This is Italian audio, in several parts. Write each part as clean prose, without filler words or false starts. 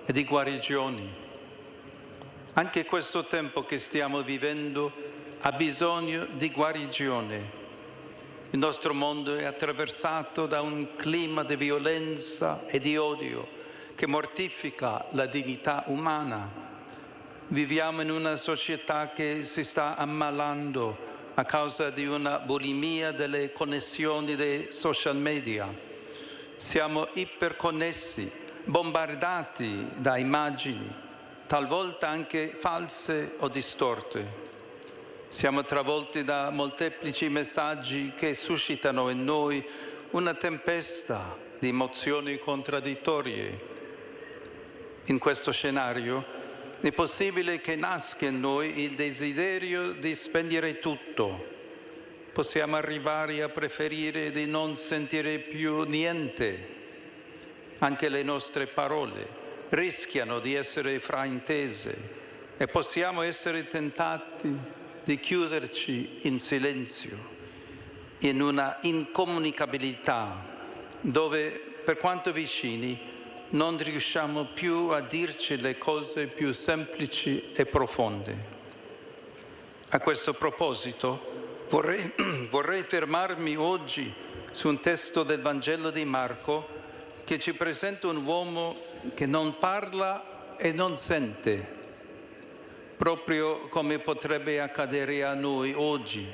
e di guarigioni. Anche questo tempo che stiamo vivendo ha bisogno di guarigione. Il nostro mondo è attraversato da un clima di violenza e di odio che mortifica la dignità umana. Viviamo in una società che si sta ammalando a causa di una bulimia delle connessioni dei social media. Siamo iperconnessi, bombardati da immagini, talvolta anche false o distorte. Siamo travolti da molteplici messaggi che suscitano in noi una tempesta di emozioni contraddittorie. In questo scenario è possibile che nasca in noi il desiderio di spegnere tutto. Possiamo arrivare a preferire di non sentire più niente. Anche le nostre parole rischiano di essere fraintese e possiamo essere tentati di chiuderci in silenzio, in una incomunicabilità dove, per quanto vicini, non riusciamo più a dirci le cose più semplici e profonde. A questo proposito vorrei fermarmi oggi su un testo del Vangelo di Marco che ci presenta un uomo che non parla e non sente, proprio come potrebbe accadere a noi oggi.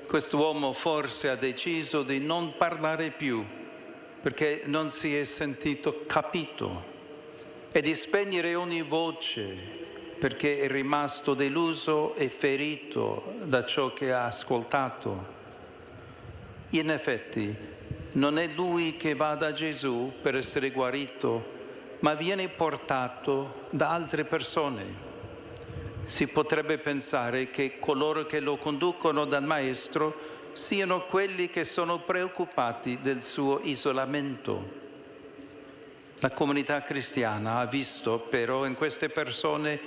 Quest'uomo forse ha deciso di non parlare più perché non si è sentito capito e di spegnere ogni voce perché è rimasto deluso e ferito da ciò che ha ascoltato. In effetti, non è lui che va da Gesù per essere guarito, ma viene portato da altre persone. Si potrebbe pensare che coloro che lo conducono dal Maestro siano quelli che sono preoccupati del suo isolamento. La comunità cristiana ha visto però in queste persone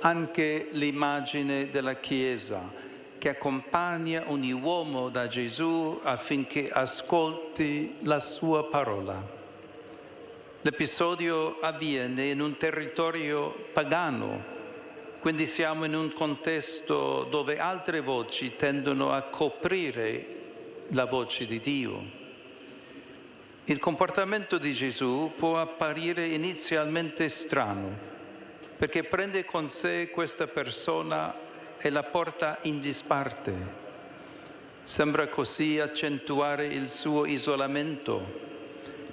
anche l'immagine della Chiesa che accompagna ogni uomo da Gesù affinché ascolti la sua parola. L'episodio avviene in un territorio pagano, quindi siamo in un contesto dove altre voci tendono a coprire la voce di Dio. Il comportamento di Gesù può apparire inizialmente strano, perché prende con sé questa persona e la porta in disparte. Sembra così accentuare il suo isolamento,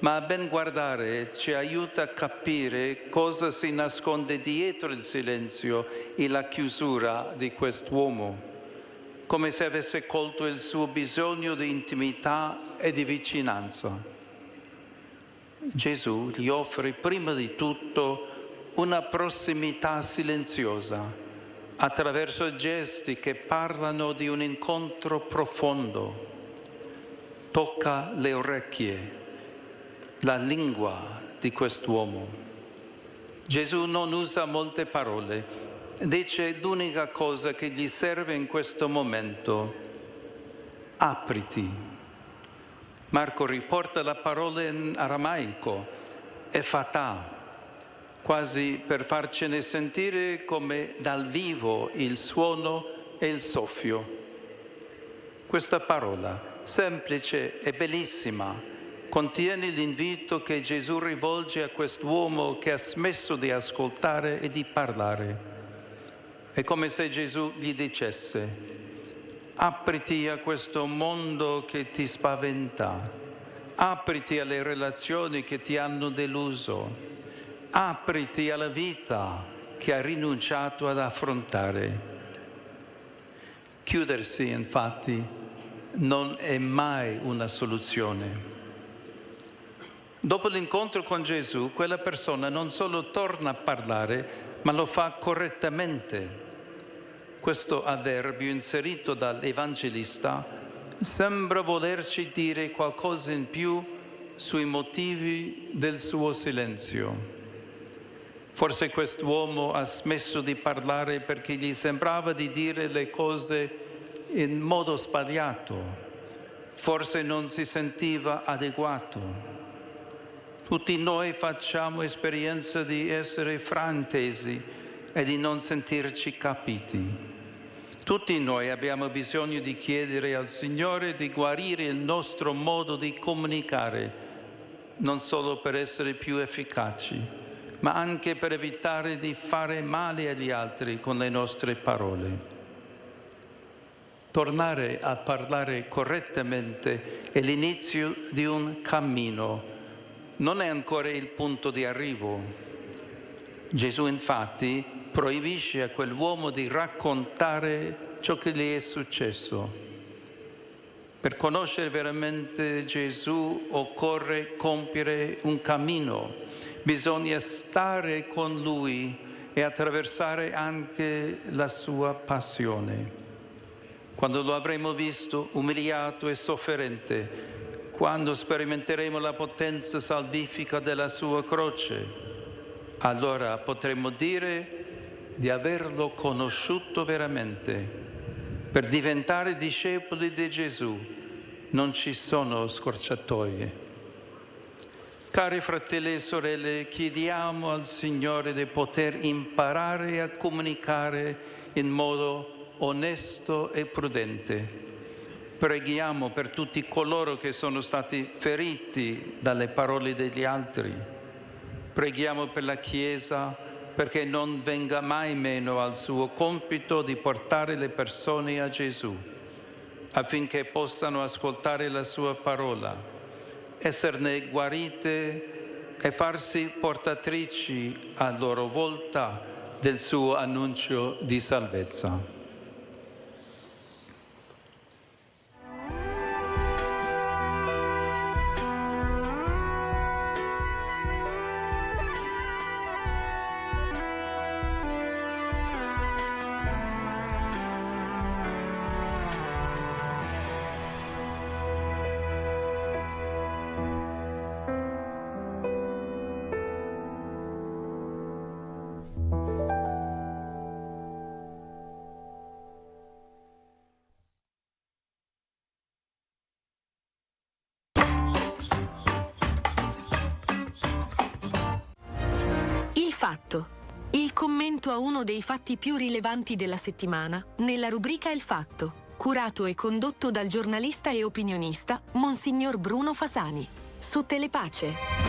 ma a ben guardare ci aiuta a capire cosa si nasconde dietro il silenzio e la chiusura di quest'uomo, come se avesse colto il suo bisogno di intimità e di vicinanza. Gesù gli offre prima di tutto una prossimità silenziosa, attraverso gesti che parlano di un incontro profondo. Tocca le orecchie, la lingua di quest'uomo. Gesù non usa molte parole, dice l'unica cosa che gli serve in questo momento: apriti. Marco riporta la parola in aramaico, efatà, quasi per farcene sentire come dal vivo il suono e il soffio. Questa parola, semplice e bellissima, contiene l'invito che Gesù rivolge a quest'uomo che ha smesso di ascoltare e di parlare. È come se Gesù gli dicesse: apriti a questo mondo che ti spaventa, apriti alle relazioni che ti hanno deluso, apriti alla vita che hai rinunciato ad affrontare. Chiudersi, infatti, non è mai una soluzione. Dopo l'incontro con Gesù, quella persona non solo torna a parlare, ma lo fa correttamente. Questo avverbio inserito dall'Evangelista sembra volerci dire qualcosa in più sui motivi del suo silenzio. Forse quest'uomo ha smesso di parlare perché gli sembrava di dire le cose in modo sbagliato. Forse non si sentiva adeguato. Tutti noi facciamo esperienza di essere fraintesi e di non sentirci capiti. Tutti noi abbiamo bisogno di chiedere al Signore di guarire il nostro modo di comunicare, non solo per essere più efficaci, ma anche per evitare di fare male agli altri con le nostre parole. Tornare a parlare correttamente è l'inizio di un cammino, non è ancora il punto di arrivo. Gesù infatti proibisce a quell'uomo di raccontare ciò che gli è successo. Per conoscere veramente Gesù occorre compiere un cammino, bisogna stare con Lui e attraversare anche la sua passione. Quando lo avremo visto umiliato e sofferente, quando sperimenteremo la potenza salvifica della sua croce, allora potremo dire di averlo conosciuto veramente. Per diventare discepoli di Gesù non ci sono scorciatoie. Cari fratelli e sorelle, chiediamo al Signore di poter imparare a comunicare in modo onesto e prudente. Preghiamo per tutti coloro che sono stati feriti dalle parole degli altri. Preghiamo per la Chiesa perché non venga mai meno al suo compito di portare le persone a Gesù, affinché possano ascoltare la sua parola, esserne guarite e farsi portatrici a loro volta del suo annuncio di salvezza. Fatto. Il commento a uno dei fatti più rilevanti della settimana nella rubrica Il Fatto, curato e condotto dal giornalista e opinionista Monsignor Bruno Fasani, su Telepace.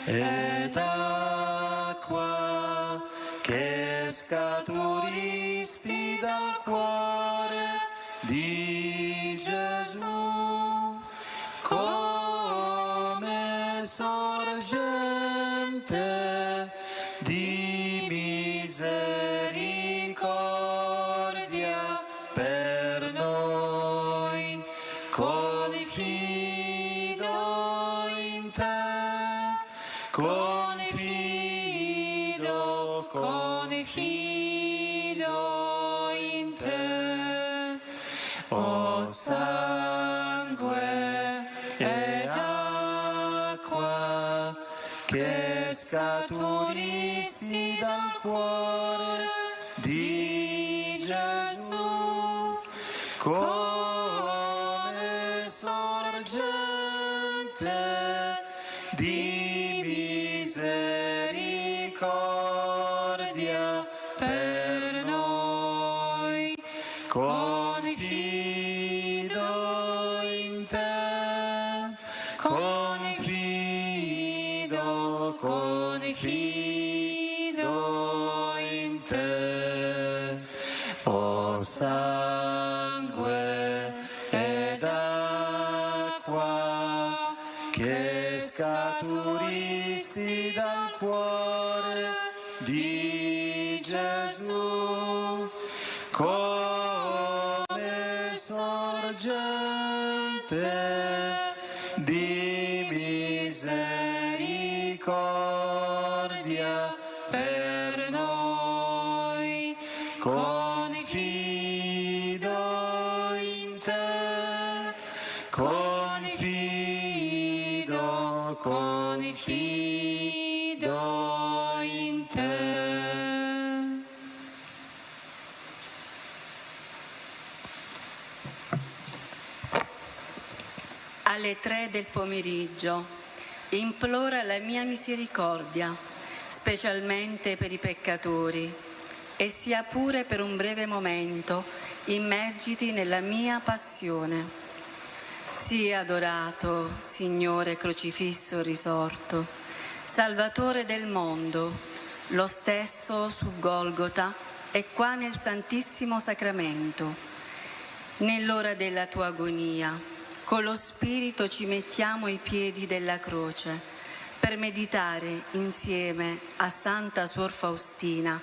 ed acqua che scaturisti dal cuore di Gesù, come sorgente di misericordia per noi. Confido in te, confido in te, o sangue ed acqua che scaturisti dal cuore di Gesù, come sorgente di misericordia per noi. Confido in te, confido in te, o sangue ed acqua che scaturisti dal cuore di Gesù, come sorgente di misericordia per noi. Confido in te, confido in te. Alle 3 del pomeriggio implora la mia misericordia, specialmente per i peccatori, e sia pure per un breve momento immergiti nella mia passione. Sii adorato, Signore crocifisso risorto, Salvatore del mondo, lo stesso su Golgota e qua nel Santissimo Sacramento. Nell'ora della tua agonia, con lo Spirito ci mettiamo ai piedi della croce per meditare insieme a Santa Suor Faustina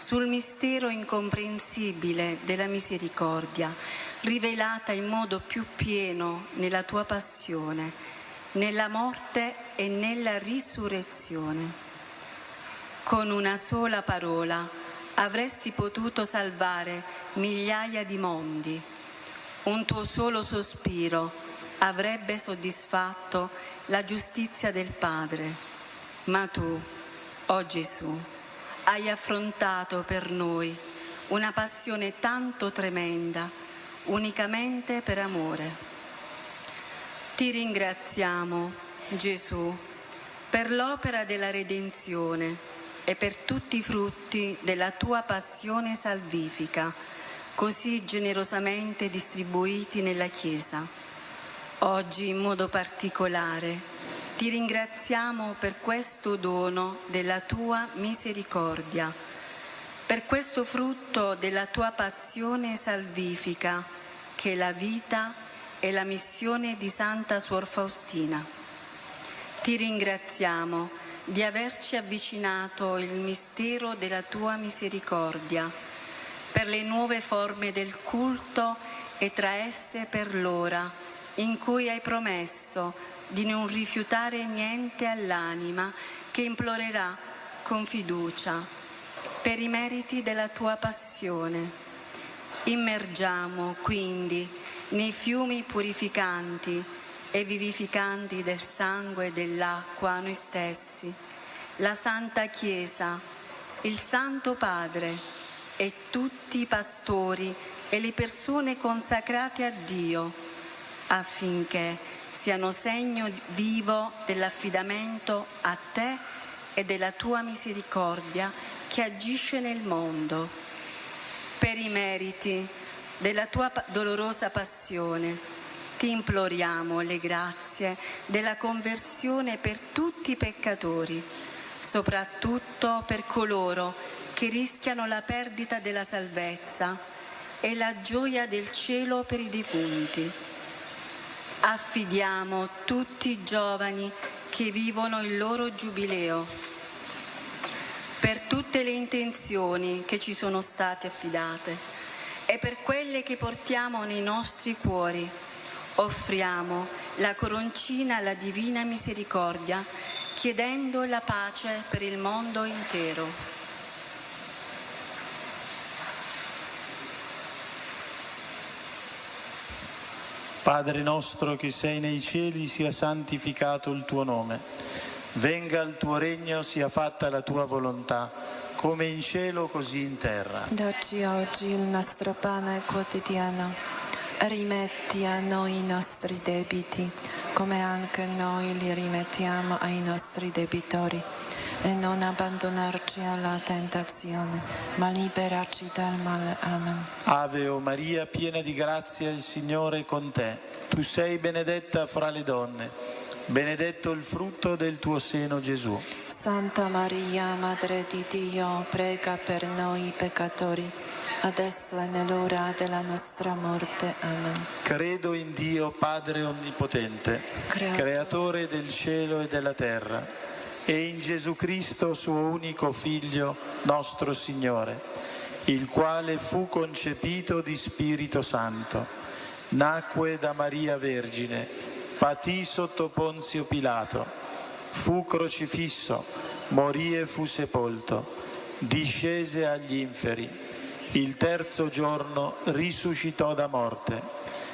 sul mistero incomprensibile della misericordia, rivelata in modo più pieno nella tua passione, nella morte e nella risurrezione. Con una sola parola avresti potuto salvare migliaia di mondi. Un tuo solo sospiro avrebbe soddisfatto la giustizia del Padre. Ma tu, o Gesù, hai affrontato per noi una passione tanto tremenda, unicamente per amore. Ti ringraziamo, Gesù, per l'opera della redenzione e per tutti i frutti della tua passione salvifica, così generosamente distribuiti nella Chiesa. Oggi, in modo particolare, ti ringraziamo per questo dono della tua misericordia, per questo frutto della tua passione salvifica, che è la vita e la missione di Santa Suor Faustina. Ti ringraziamo di averci avvicinato il mistero della tua misericordia, per le nuove forme del culto e tra esse per l'ora in cui hai promesso di non rifiutare niente all'anima che implorerà con fiducia per i meriti della tua passione. Immergiamo quindi nei fiumi purificanti e vivificanti del sangue e dell'acqua noi stessi, la Santa Chiesa, il Santo Padre e tutti i pastori e le persone consacrate a Dio, affinché siano segno vivo dell'affidamento a te e della tua misericordia che agisce nel mondo. Per i meriti della tua dolorosa passione, ti imploriamo le grazie della conversione per tutti i peccatori, soprattutto per coloro che rischiano la perdita della salvezza e la gioia del cielo per i defunti. Affidiamo tutti i giovani che vivono il loro giubileo. Per tutte le intenzioni che ci sono state affidate e per quelle che portiamo nei nostri cuori, offriamo la coroncina alla Divina Misericordia, chiedendo la pace per il mondo intero. Padre nostro che sei nei cieli, sia santificato il tuo nome. Venga il tuo regno, sia fatta la tua volontà, come in cielo così in terra. Dacci oggi il nostro pane quotidiano. Rimetti a noi i nostri debiti, come anche noi li rimettiamo ai nostri debitori. E non abbandonarci alla tentazione, ma liberaci dal male. Amen. Ave o Maria, piena di grazia, il Signore è con te. Tu sei benedetta fra le donne, benedetto il frutto del tuo seno, Gesù. Santa Maria, Madre di Dio, prega per noi peccatori, adesso è nell'ora della nostra morte. Amen. Credo in Dio, Padre Onnipotente, Creatore del cielo e della terra, e in Gesù Cristo, suo unico Figlio, nostro Signore, il quale fu concepito di Spirito Santo, nacque da Maria Vergine, patì sotto Ponzio Pilato, fu crocifisso, morì e fu sepolto, discese agli inferi, il terzo giorno risuscitò da morte,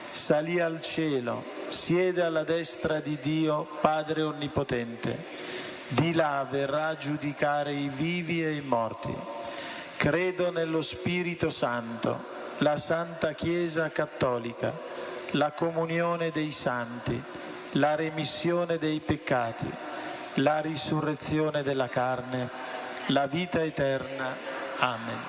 salì al cielo, siede alla destra di Dio, Padre Onnipotente. Di là verrà a giudicare i vivi e i morti. Credo nello Spirito Santo, la Santa Chiesa Cattolica, la comunione dei santi, la remissione dei peccati, la risurrezione della carne, la vita eterna. Amen.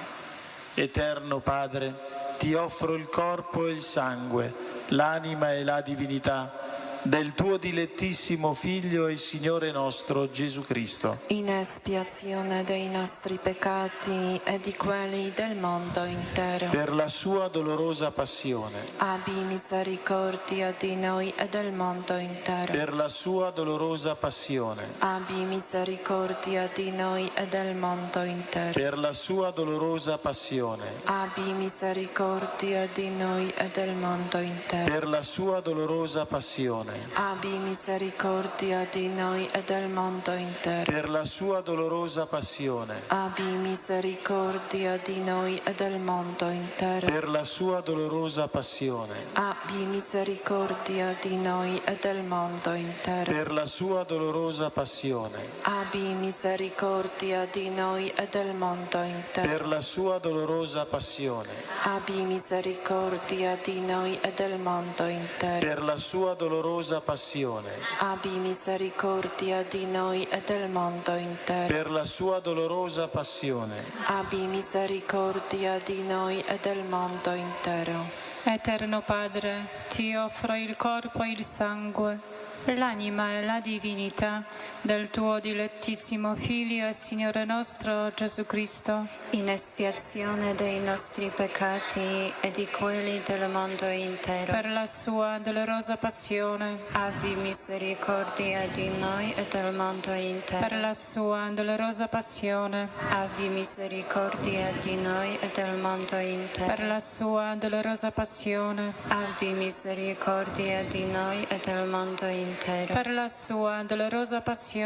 Eterno Padre, ti offro il corpo e il sangue, l'anima e la divinità del tuo dilettissimo Figlio e Signore nostro Gesù Cristo, in espiazione dei nostri peccati e di quelli del mondo intero. per la sua dolorosa passione, Abbi misericordia di noi e del mondo intero. per la sua dolorosa passione, Abbi misericordia di noi e del mondo intero. per la sua dolorosa passione, Abbi misericordia di noi e del mondo intero. per la sua dolorosa passione, Abbi misericordia di noi e del mondo intero. per la sua dolorosa passione, Abbi misericordia di noi e del mondo intero. per la sua dolorosa passione, Abbi misericordia di noi e del mondo intero. per la sua dolorosa passione, Abbi misericordia di noi e del mondo intero. per la sua dolorosa passione, Abbi misericordia di noi e del mondo intero. per la sua dolorosa passione, Abbi misericordia di noi e del mondo intero. per la sua dolorosa passione, Abbi misericordia di noi e del mondo intero. Eterno Padre, ti offro il corpo e il sangue, l'anima e la divinità del tuo dilettissimo Figlio e Signore nostro Gesù Cristo, in espiazione dei nostri peccati e di quelli del mondo intero. per la sua dolorosa passione, Abbi misericordia di noi e del mondo intero. per la sua dolorosa passione, Abbi misericordia di noi e del mondo intero. per la sua dolorosa passione, Abbi misericordia di noi e del mondo intero. per la sua dolorosa passione,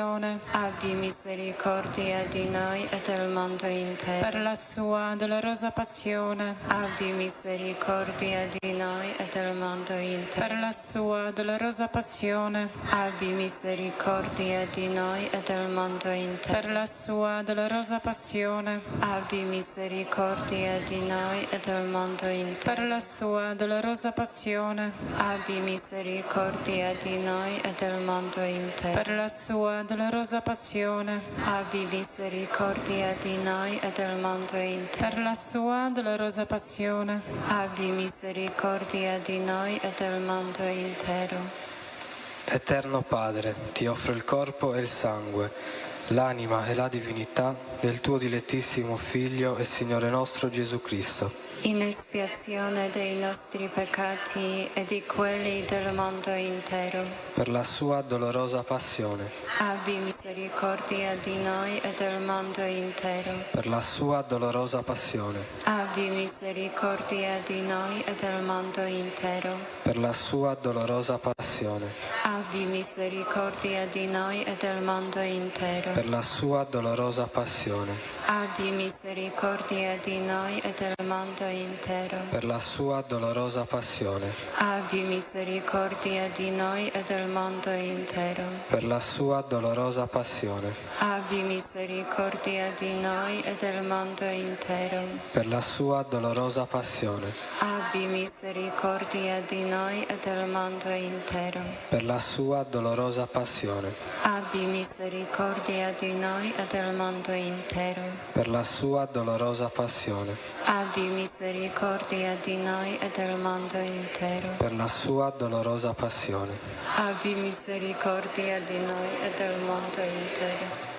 Abbi misericordia di noi e del mondo intero. per la sua dolorosa passione, Abbi misericordia di noi e del mondo intero. per la sua dolorosa passione, Abbi misericordia di noi e del mondo intero. per la sua dolorosa passione, Abbi misericordia di noi e del mondo intero. per la sua dolorosa passione, Abbi misericordia di noi noi e del mondo intero. Per la sua dolorosa passione. Abbi misericordia di noi e del mondo intero. Per la sua dolorosa passione. Abbi misericordia di noi e del mondo intero. Eterno Padre, ti offro il corpo e il sangue, l'anima e la divinità del tuo dilettissimo Figlio e Signore nostro Gesù Cristo, in espiazione dei nostri peccati e di quelli del mondo intero. per la sua dolorosa passione, Abbi misericordia di noi e del mondo intero. per la sua dolorosa passione, Abbi misericordia di noi e del mondo intero. per la sua dolorosa passione, Abbi misericordia di noi e del mondo intero. per la sua dolorosa passione, Abbi misericordia di noi e del mondo intero. per la sua dolorosa passione, Abbi misericordia di noi e del mondo intero. per la sua dolorosa passione, Abbi misericordia di noi e del mondo intero. per la sua dolorosa passione, Abbi misericordia di noi e del mondo intero. per la sua dolorosa passione, Abbi misericordia di noi e del mondo intero. per la sua dolorosa passione, Abbi misericordia di noi e del mondo intero. per la sua dolorosa passione. Abbi misericordia di noi e del mondo intero.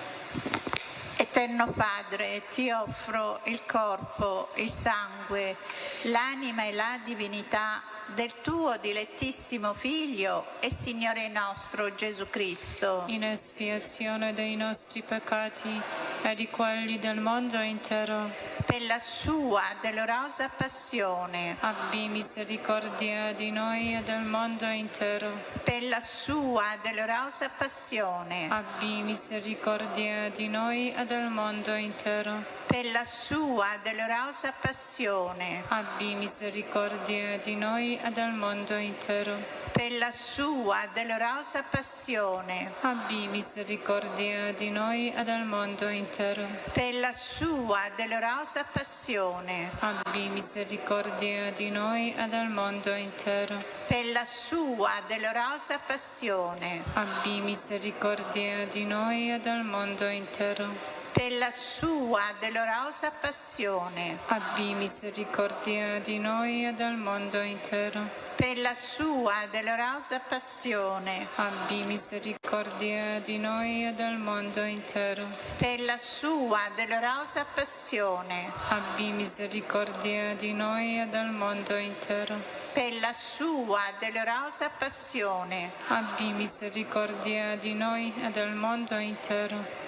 Eterno Padre, ti offro il corpo, il sangue, l'anima e la divinità del tuo dilettissimo Figlio e Signore nostro Gesù Cristo, In espiazione dei nostri peccati e di quelli del mondo intero. per la sua dolorosa passione, Abbi misericordia di noi e del mondo intero. per la sua dolorosa passione, Abbi misericordia di noi e del mondo intero. per la sua dolorosa passione, Abbi misericordia di noi e del mondo intero. per la sua dolorosa passione, Abbi misericordia di noi e del mondo intero. per la sua dolorosa passione, Abbi misericordia di noi e del mondo intero. per la sua dolorosa passione, Abbi misericordia di noi e del mondo intero. per la sua dolorosa passione, Abbi misericordia di noi e del mondo intero. per la sua dolorosa passione, Abbi misericordia di noi e del mondo intero. per la sua dolorosa passione, Abbi misericordia di noi e del mondo intero. per la sua dolorosa passione, Abbi misericordia di noi e del mondo intero.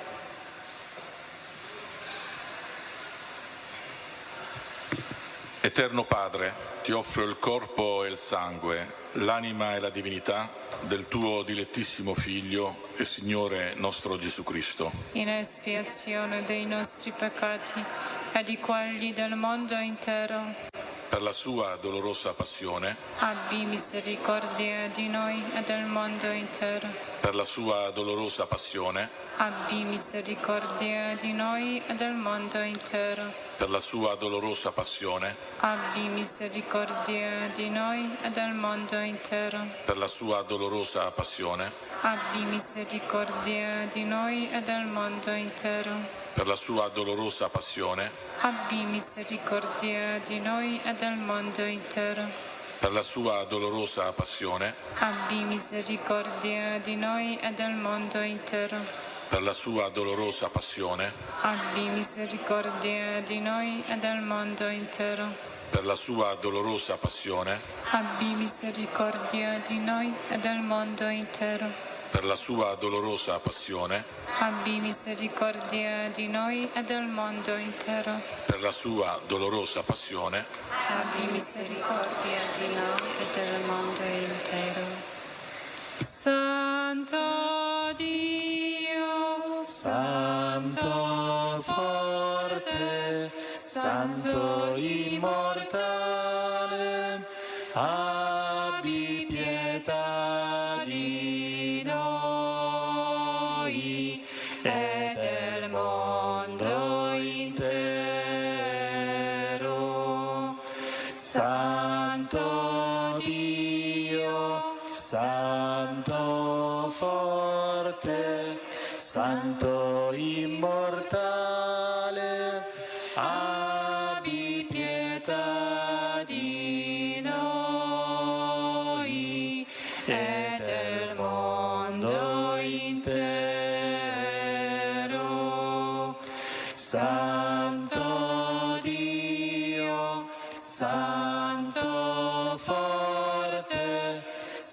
Eterno Padre, ti offro il corpo e il sangue, l'anima e la divinità del tuo dilettissimo Figlio e Signore nostro Gesù Cristo, In espiazione dei nostri peccati e di quelli del mondo intero. per la sua dolorosa passione, Abbi misericordia di noi e del mondo intero. per la sua dolorosa passione, Abbi misericordia di noi e del mondo intero. per la sua dolorosa passione, Abbi misericordia di noi e del mondo intero. per la sua dolorosa passione, Abbi misericordia di noi e del mondo intero. per la sua dolorosa passione, Abbi misericordia di noi e del mondo intero. per la sua dolorosa passione, Abbi misericordia di noi e del mondo intero. per la sua dolorosa passione, Abbi misericordia di noi e del mondo intero. per la sua dolorosa passione, Abbi misericordia di noi e del mondo intero. per la sua dolorosa passione, Abbi misericordia di noi e del mondo intero. per la sua dolorosa passione, Abbi misericordia di noi e del mondo intero. Santo Dio, Santo forte, Santo immortale, abbi pietà di noi e del mondo intero. Santo Dio, Santo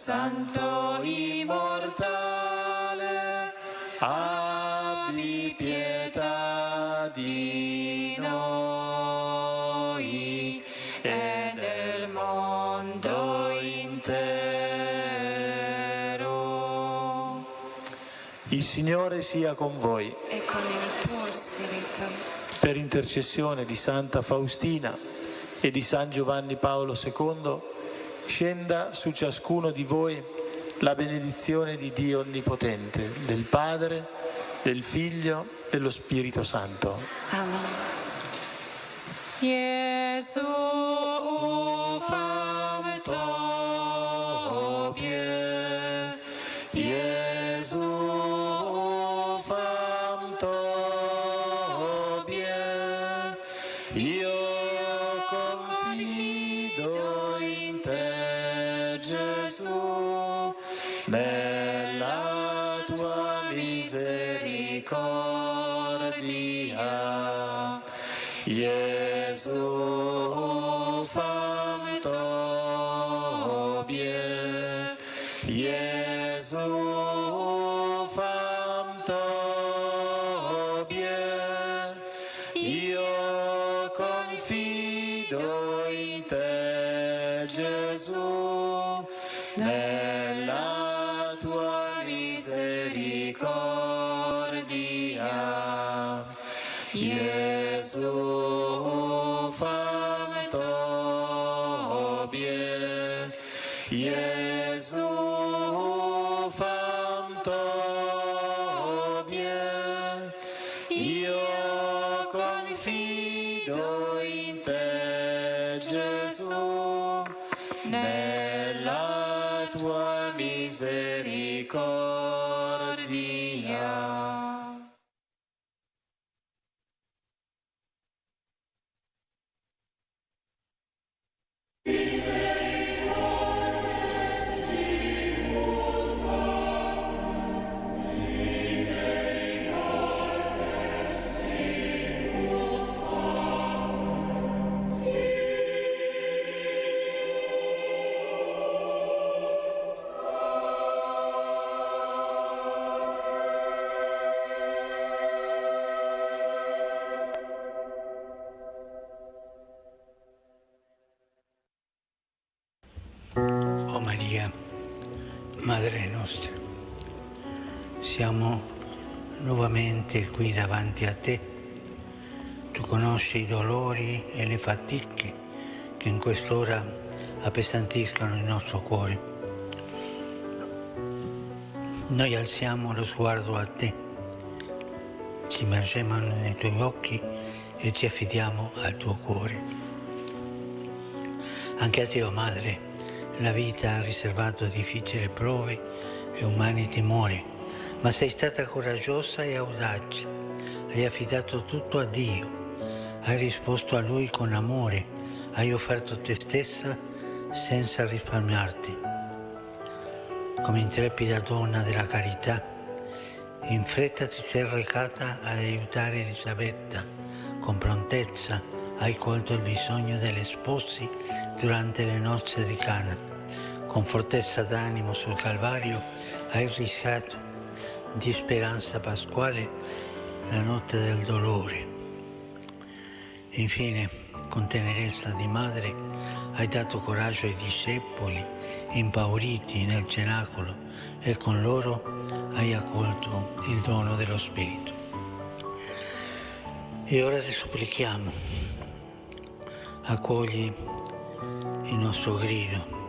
Santo immortale, abbi pietà di noi e del mondo intero. Il Signore sia con voi. E con il tuo spirito. Per intercessione di Santa Faustina e di San Giovanni Paolo II, scenda su ciascuno di voi la benedizione di Dio Onnipotente, del Padre, del Figlio, dello Spirito Santo. Amen. Gesù ufam Tobie, Gesù ufam Tobie, io confido in te, Gesù, nella tua misericordia. Gesù ufam Tobie, Gesù ufam Tobie, io confido in te, Gesù, nella tua misericordia. Gesù ufam Tobie, Gesù ufam Tobie, io confido in te, Gesù, nella tua misericordia. O Maria, Madre nostra, siamo nuovamente qui davanti a te. Tu conosci i dolori e le fatiche che in quest'ora appesantiscono il nostro cuore. Noi alziamo lo sguardo a te, ci immergiamo nei tuoi occhi e ci affidiamo al tuo cuore. Anche a te, o Madre, la vita ha riservato difficili prove e umani timori, ma sei stata coraggiosa e audace. Hai affidato tutto a Dio, hai risposto a Lui con amore, hai offerto te stessa senza risparmiarti. Come intrepida donna della carità, in fretta ti sei recata ad aiutare Elisabetta. Con prontezza hai colto il bisogno degli sposi durante le nozze di Cana. Con fortezza d'animo sul Calvario hai rischiato di speranza pasquale la notte del dolore. Infine, con tenerezza di madre, hai dato coraggio ai discepoli impauriti nel cenacolo e con loro hai accolto il dono dello Spirito. E ora ti supplichiamo, accogli il nostro grido.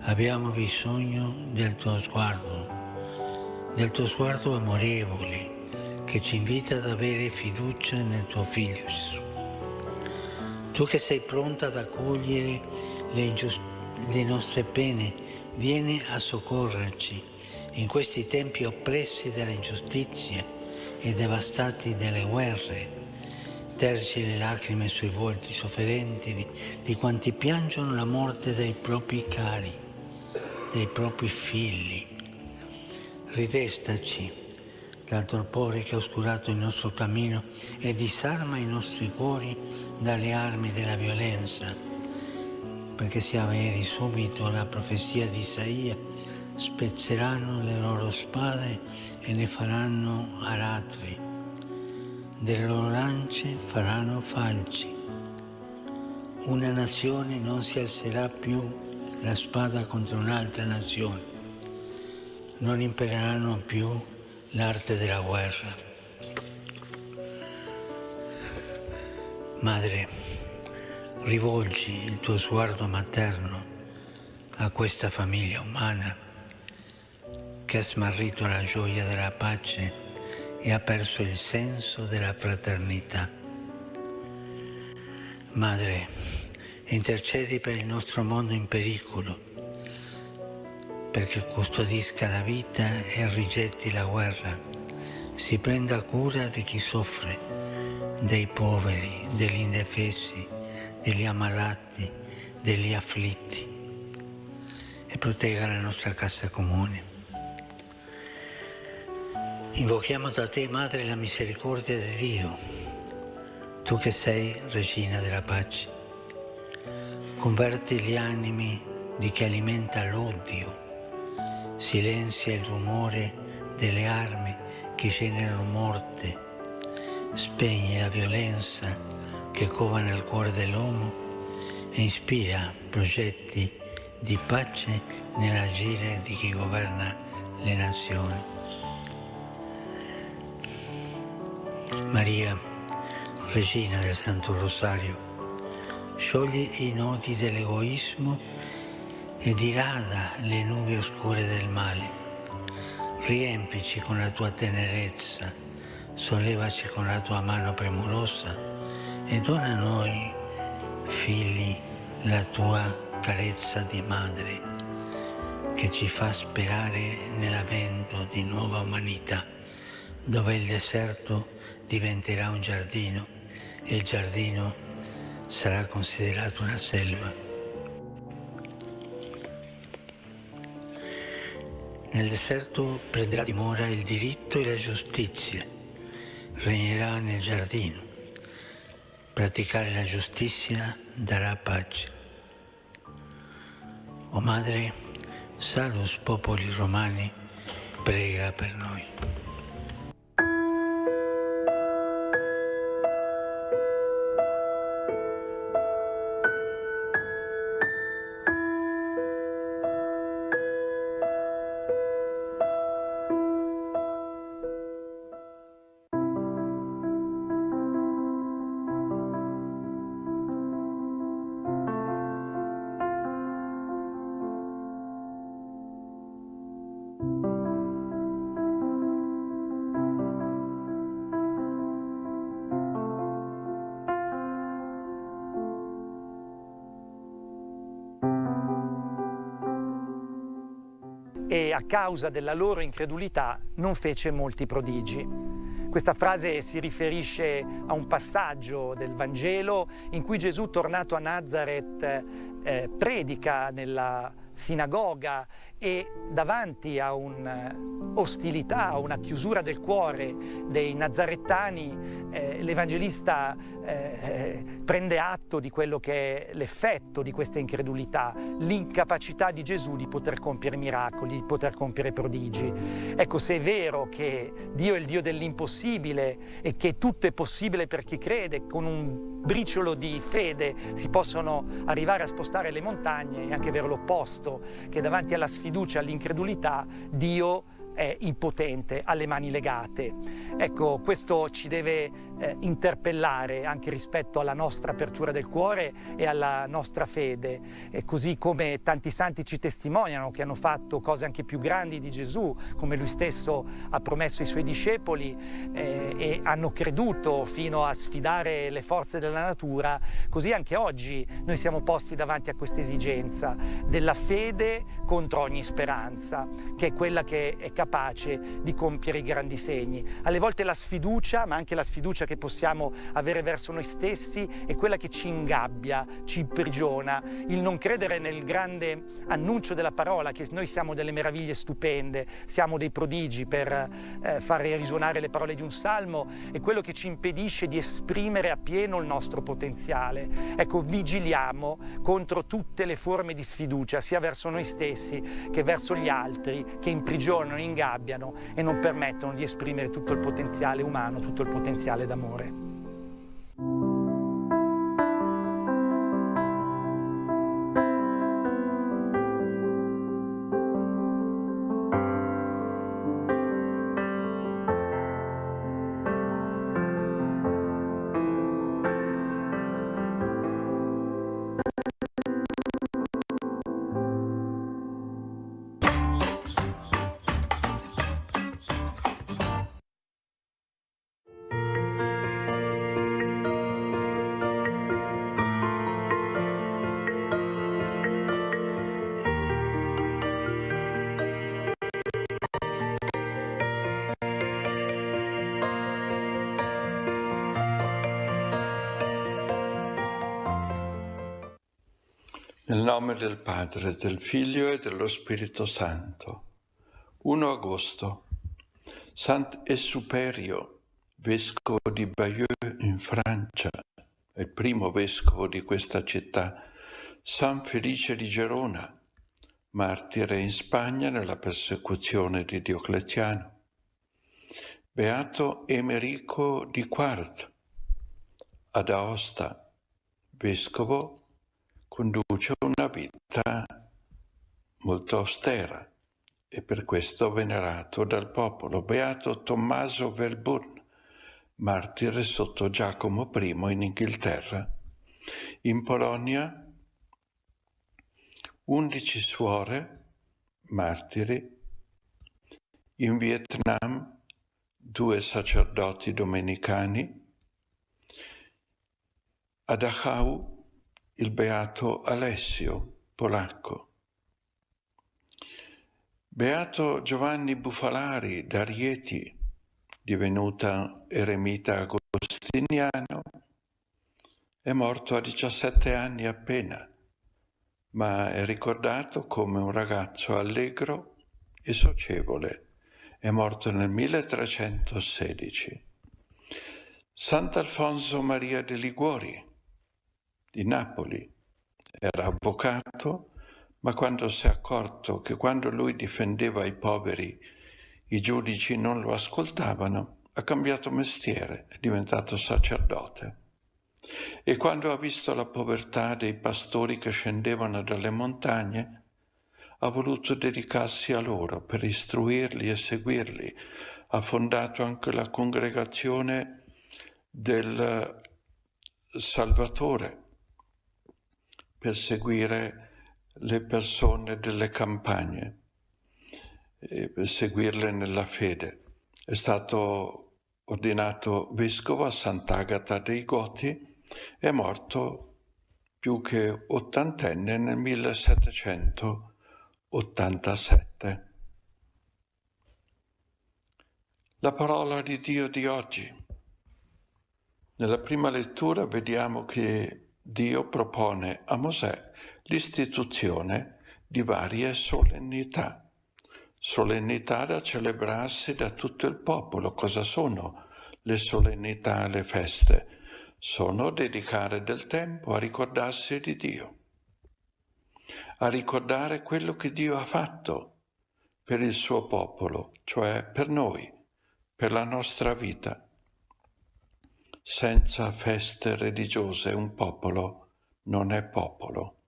Abbiamo bisogno del tuo sguardo amorevole che ci invita ad avere fiducia nel tuo Figlio Gesù. Tu che sei pronta ad accogliere le nostre pene, vieni a soccorrerci in questi tempi oppressi dalle ingiustizie e devastati dalle guerre. Tergi le lacrime sui volti sofferenti di quanti piangono la morte dei propri cari, dei propri figli. Ridestaci dal torpore che ha oscurato il nostro cammino e disarma i nostri cuori dalle armi della violenza. perché si avveri subito la profezia di Isaia: spezzeranno le loro spade e ne faranno aratri, delle loro lance faranno falci. Una nazione non si alzerà più la spada contro un'altra nazione, non impereranno più l'arte della guerra. Madre, rivolgi il tuo sguardo materno a questa famiglia umana che ha smarrito la gioia della pace e ha perso il senso della fraternità. Madre, intercedi per il nostro mondo in pericolo, perché custodisca la vita e rigetti la guerra, si prenda cura di chi soffre, dei poveri, degli indefessi, degli ammalati, degli afflitti, e protegga la nostra casa comune. Invochiamo da te, Madre, la misericordia di Dio, tu che sei Regina della pace. Converti gli animi di chi alimenta l'odio, silenzia il rumore delle armi che generano morte, spegne la violenza che cova nel cuore dell'uomo e ispira progetti di pace nell'agire di chi governa le nazioni. Maria, Regina del Santo Rosario, sciogli i nodi dell'egoismo e dirada le nubi oscure del male. Riempici con la tua tenerezza, sollevaci con la tua mano premurosa e dona a noi, figli, la tua carezza di madre, che ci fa sperare nell'avvento di nuova umanità, dove il deserto diventerà un giardino e il giardino sarà considerato una selva. Nel deserto prenderà dimora il diritto e la giustizia, regnerà nel giardino. Praticare la giustizia darà pace. O Madre, salus popoli romani, prega per noi. E a causa della loro incredulità non fece molti prodigi. Questa frase si riferisce a un passaggio del Vangelo in cui Gesù, tornato a Nazaret, predica nella sinagoga e davanti a un'ostilità, a una chiusura del cuore dei nazarettani, l'Evangelista prende atto di quello che è l'effetto di questa incredulità, l'incapacità di Gesù di poter compiere miracoli, di poter compiere prodigi. Ecco, se è vero che Dio è il Dio dell'impossibile e che tutto è possibile per chi crede, con un briciolo di fede si possono arrivare a spostare le montagne, è anche vero l'opposto, che davanti alla sfiducia, all'incredulità, Dio è impotente, ha le mani legate. Ecco, questo ci deve interpellare anche rispetto alla nostra apertura del cuore e alla nostra fede, e così come tanti santi ci testimoniano che hanno fatto cose anche più grandi di Gesù, come lui stesso ha promesso ai suoi discepoli, e hanno creduto fino a sfidare le forze della natura. Così anche oggi noi siamo posti davanti a questa esigenza della fede contro ogni speranza, che è quella che è capace di compiere i grandi segni. Alle volte la sfiducia, ma anche la sfiducia che possiamo avere verso noi stessi è quella che ci ingabbia, ci imprigiona, il non credere nel grande annuncio della parola, che noi siamo delle meraviglie stupende, siamo dei prodigi, per fare risuonare le parole di un salmo, è quello che ci impedisce di esprimere appieno il nostro potenziale. Ecco, vigiliamo contro tutte le forme di sfiducia, sia verso noi stessi che verso gli altri, che imprigionano, ingabbiano e non permettono di esprimere tutto il potenziale umano, tutto il potenziale d'amore. Nel nome del Padre, del Figlio e dello Spirito Santo. 1 agosto. Saint-Exupério, vescovo di Bayeux in Francia, è il primo vescovo di questa città. San Felice di Gerona, martire in Spagna nella persecuzione di Diocleziano. Beato Emerico di Quart, ad Aosta, vescovo, conduce una vita molto austera e per questo venerato dal popolo. Beato Tommaso Velburn, martire sotto Giacomo I in Inghilterra. In Polonia 11 suore, martiri. In Vietnam 2 sacerdoti domenicani. A Dachau il beato Alessio, polacco. Beato Giovanni Bufalari da Rieti, divenuta eremita agostiniano, è morto a 17 anni appena, ma è ricordato come un ragazzo allegro e socievole. È morto nel 1316. Sant'Alfonso Maria de Liguori, di Napoli, era avvocato, ma quando si è accorto che quando lui difendeva i poveri i giudici non lo ascoltavano, ha cambiato mestiere, è diventato sacerdote. E quando ha visto la povertà dei pastori che scendevano dalle montagne, ha voluto dedicarsi a loro per istruirli e seguirli. Ha fondato anche la congregazione del Salvatore, per seguire le persone delle campagne, per seguirle nella fede. È stato ordinato vescovo a Sant'Agata dei Goti, è morto più che ottantenne nel 1787. La parola di Dio di oggi. Nella prima lettura vediamo che Dio propone a Mosè l'istituzione di varie solennità da celebrarsi da tutto il popolo. Cosa sono le solennità, le feste? Sono dedicare del tempo a ricordarsi di Dio, a ricordare quello che Dio ha fatto per il suo popolo, cioè per noi, per la nostra vita. Senza feste religiose un popolo non è popolo.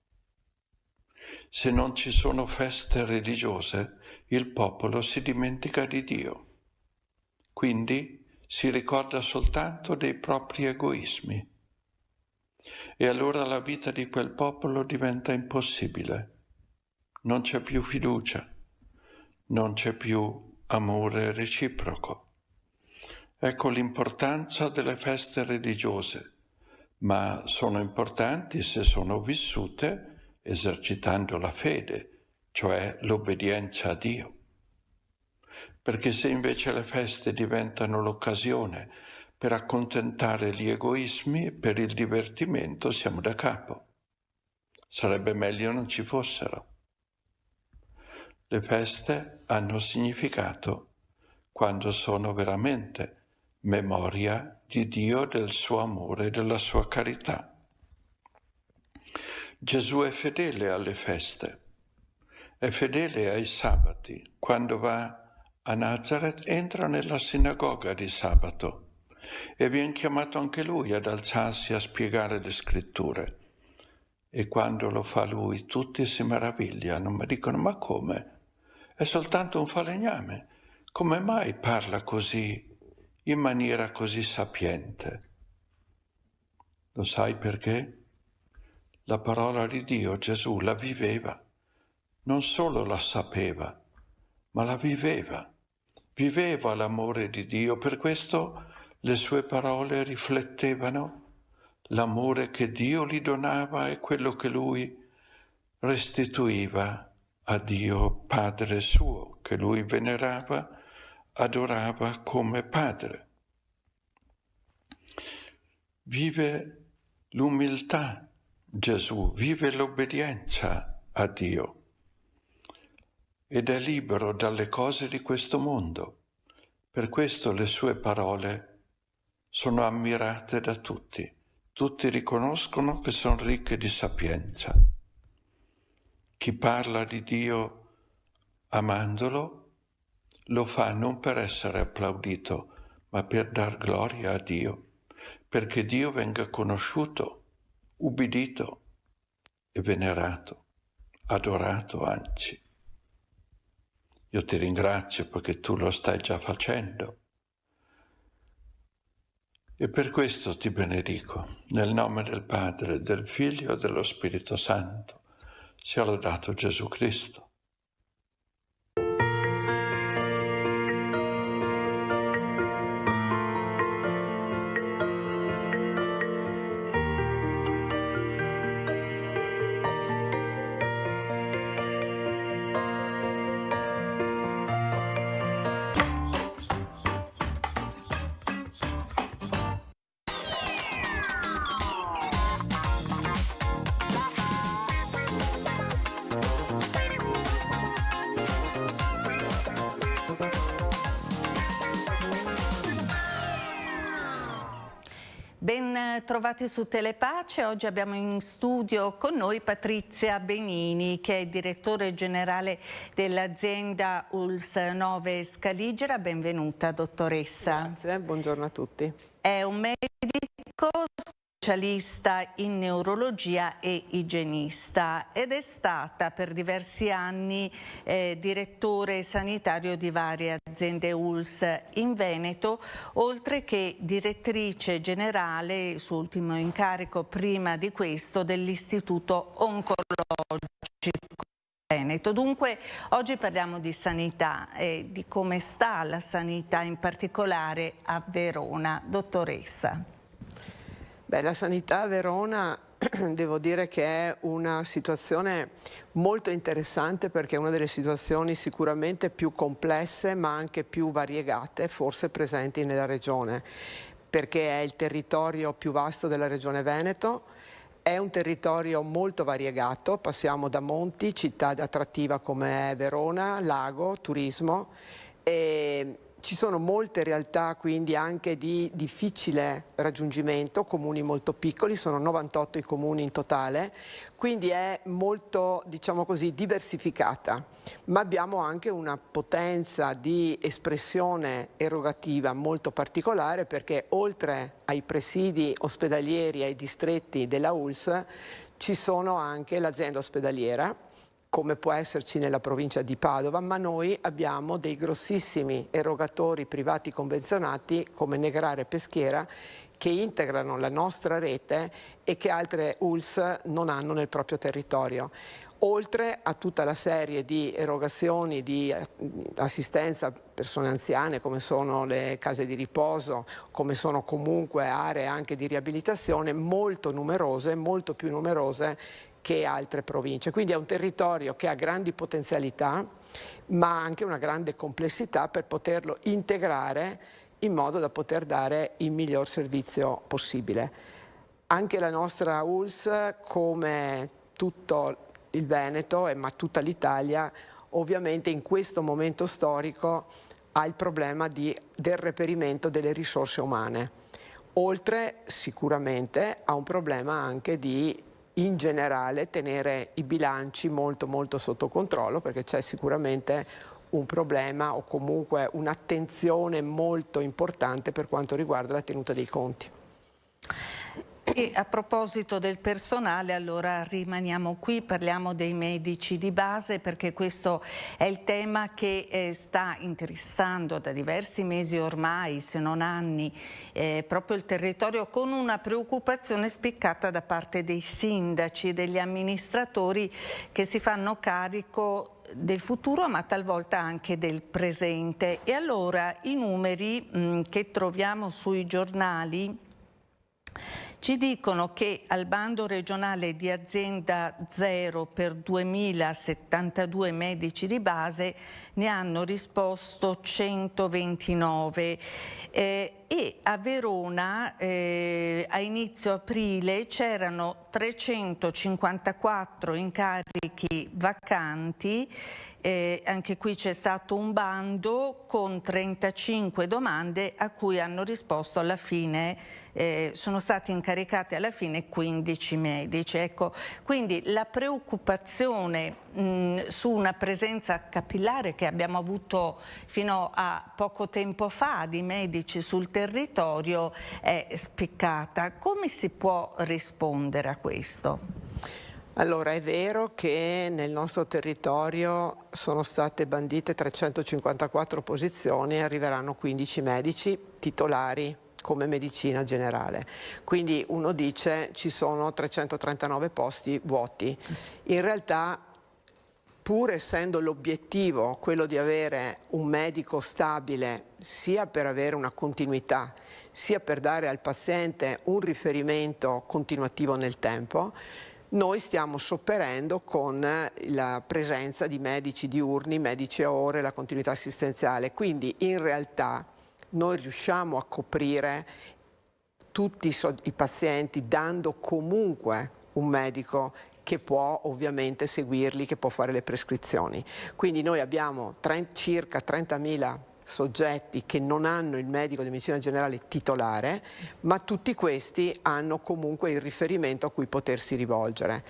Se non ci sono feste religiose, il popolo si dimentica di Dio. Quindi si ricorda soltanto dei propri egoismi. E allora la vita di quel popolo diventa impossibile. Non c'è più fiducia, non c'è più amore reciproco. Ecco l'importanza delle feste religiose, ma sono importanti se sono vissute esercitando la fede, cioè l'obbedienza a Dio. Perché se invece le feste diventano l'occasione per accontentare gli egoismi e per il divertimento siamo da capo. Sarebbe meglio non ci fossero. Le feste hanno significato quando sono veramente memoria di Dio, del suo amore e della sua carità. Gesù è fedele alle feste, è fedele ai sabati. Quando va a Nazareth entra nella sinagoga di sabato e viene chiamato anche lui ad alzarsi a spiegare le scritture. E quando lo fa lui tutti si meravigliano, ma dicono: ma come? È soltanto un falegname, come mai parla così, in maniera così sapiente? Lo sai perché? La parola di Dio Gesù la viveva, non solo la sapeva, ma la viveva. Viveva l'amore di Dio, per questo le sue parole riflettevano l'amore che Dio gli donava e quello che lui restituiva a Dio Padre suo, che lui venerava, adorava come Padre. Vive l'umiltà Gesù, vive l'obbedienza a Dio ed è libero dalle cose di questo mondo. Per questo le sue parole sono ammirate da tutti. Tutti riconoscono che sono ricche di sapienza. Chi parla di Dio amandolo lo fa non per essere applaudito, ma per dar gloria a Dio, perché Dio venga conosciuto, ubbidito e venerato, adorato anzi. Io ti ringrazio perché tu lo stai già facendo. E per questo ti benedico, nel nome del Padre, del Figlio e dello Spirito Santo. Sia lodato Gesù Cristo. Ben trovati su Telepace. Oggi abbiamo in studio con noi Patrizia Benini, che è direttore generale dell'azienda ULSS 9 Scaligera. Benvenuta, dottoressa. Grazie, buongiorno a tutti. È un medico specialista in neurologia e igienista ed è stata per diversi anni direttore sanitario di varie aziende ULSS in Veneto, oltre che direttrice generale, suo ultimo incarico prima di questo, dell'Istituto Oncologico Veneto. Dunque oggi parliamo di sanità e di come sta la sanità in particolare a Verona. Dottoressa. Beh, la sanità a Verona devo dire che è una situazione molto interessante, perché è una delle situazioni sicuramente più complesse ma anche più variegate forse presenti nella regione, perché è il territorio più vasto della regione Veneto, è un territorio molto variegato, passiamo da monti, città attrattiva come è Verona, lago, turismo, e ci sono molte realtà quindi anche di difficile raggiungimento, comuni molto piccoli, sono 98 i comuni in totale, quindi è molto, diciamo così, diversificata, ma abbiamo anche una potenza di espressione erogativa molto particolare, perché oltre ai presidi ospedalieri, ai distretti della ULSS, ci sono anche l'azienda ospedaliera, come può esserci nella provincia di Padova, ma noi abbiamo dei grossissimi erogatori privati convenzionati come Negrare Peschiera, che integrano la nostra rete e che altre ULSS non hanno nel proprio territorio. Oltre a tutta la serie di erogazioni di assistenza a persone anziane, come sono le case di riposo, come sono comunque aree anche di riabilitazione molto numerose, molto più numerose che altre province. Quindi è un territorio che ha grandi potenzialità, ma anche una grande complessità per poterlo integrare in modo da poter dare il miglior servizio possibile. Anche la nostra ULSS, come tutto il Veneto ma tutta l'Italia, ovviamente in questo momento storico ha il problema del reperimento delle risorse umane, oltre sicuramente a un problema anche di, in generale, tenere i bilanci molto molto sotto controllo, perché c'è sicuramente un problema o comunque un'attenzione molto importante per quanto riguarda la tenuta dei conti. E a proposito del personale, allora rimaniamo qui, parliamo dei medici di base, perché questo è il tema che sta interessando da diversi mesi ormai, se non anni, proprio il territorio, con una preoccupazione spiccata da parte dei sindaci e degli amministratori che si fanno carico del futuro ma talvolta anche del presente. E allora i numeri che troviamo sui giornali ci dicono che al bando regionale di azienda zero per 2072 medici di base ne hanno risposto 129 e a Verona a inizio aprile c'erano 354 incarichi vacanti. Anche qui c'è stato un bando con 35 domande a cui hanno risposto alla fine, sono stati incaricati alla fine 15 medici. Ecco, quindi la preoccupazione su una presenza capillare che abbiamo avuto fino a poco tempo fa di medici sul territorio è spiccata. Come si può rispondere a questo? Allora, è vero che nel nostro territorio sono state bandite 354 posizioni e arriveranno 15 medici titolari come medicina generale. Quindi uno dice ci sono 339 posti vuoti. In realtà, pur essendo l'obiettivo quello di avere un medico stabile, sia per avere una continuità, sia per dare al paziente un riferimento continuativo nel tempo, noi stiamo sopperendo con la presenza di medici diurni, medici a ore, la continuità assistenziale. Quindi in realtà noi riusciamo a coprire tutti i pazienti dando comunque un medico che può ovviamente seguirli, che può fare le prescrizioni. Quindi noi abbiamo circa 30.000 soggetti che non hanno il medico di medicina generale titolare, ma tutti questi hanno comunque il riferimento a cui potersi rivolgere.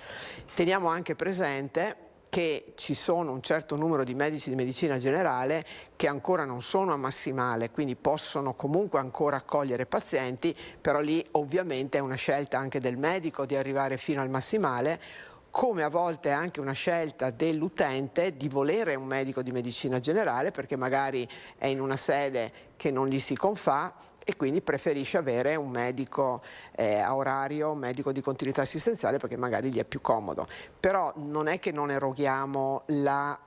Teniamo anche presente che ci sono un certo numero di medici di medicina generale che ancora non sono a massimale, quindi possono comunque ancora accogliere pazienti, però lì ovviamente è una scelta anche del medico di arrivare fino al massimale, come a volte è anche una scelta dell'utente di volere un medico di medicina generale perché magari è in una sede che non gli si confà e quindi preferisce avere un medico a orario, un medico di continuità assistenziale perché magari gli è più comodo. Però non è che non eroghiamo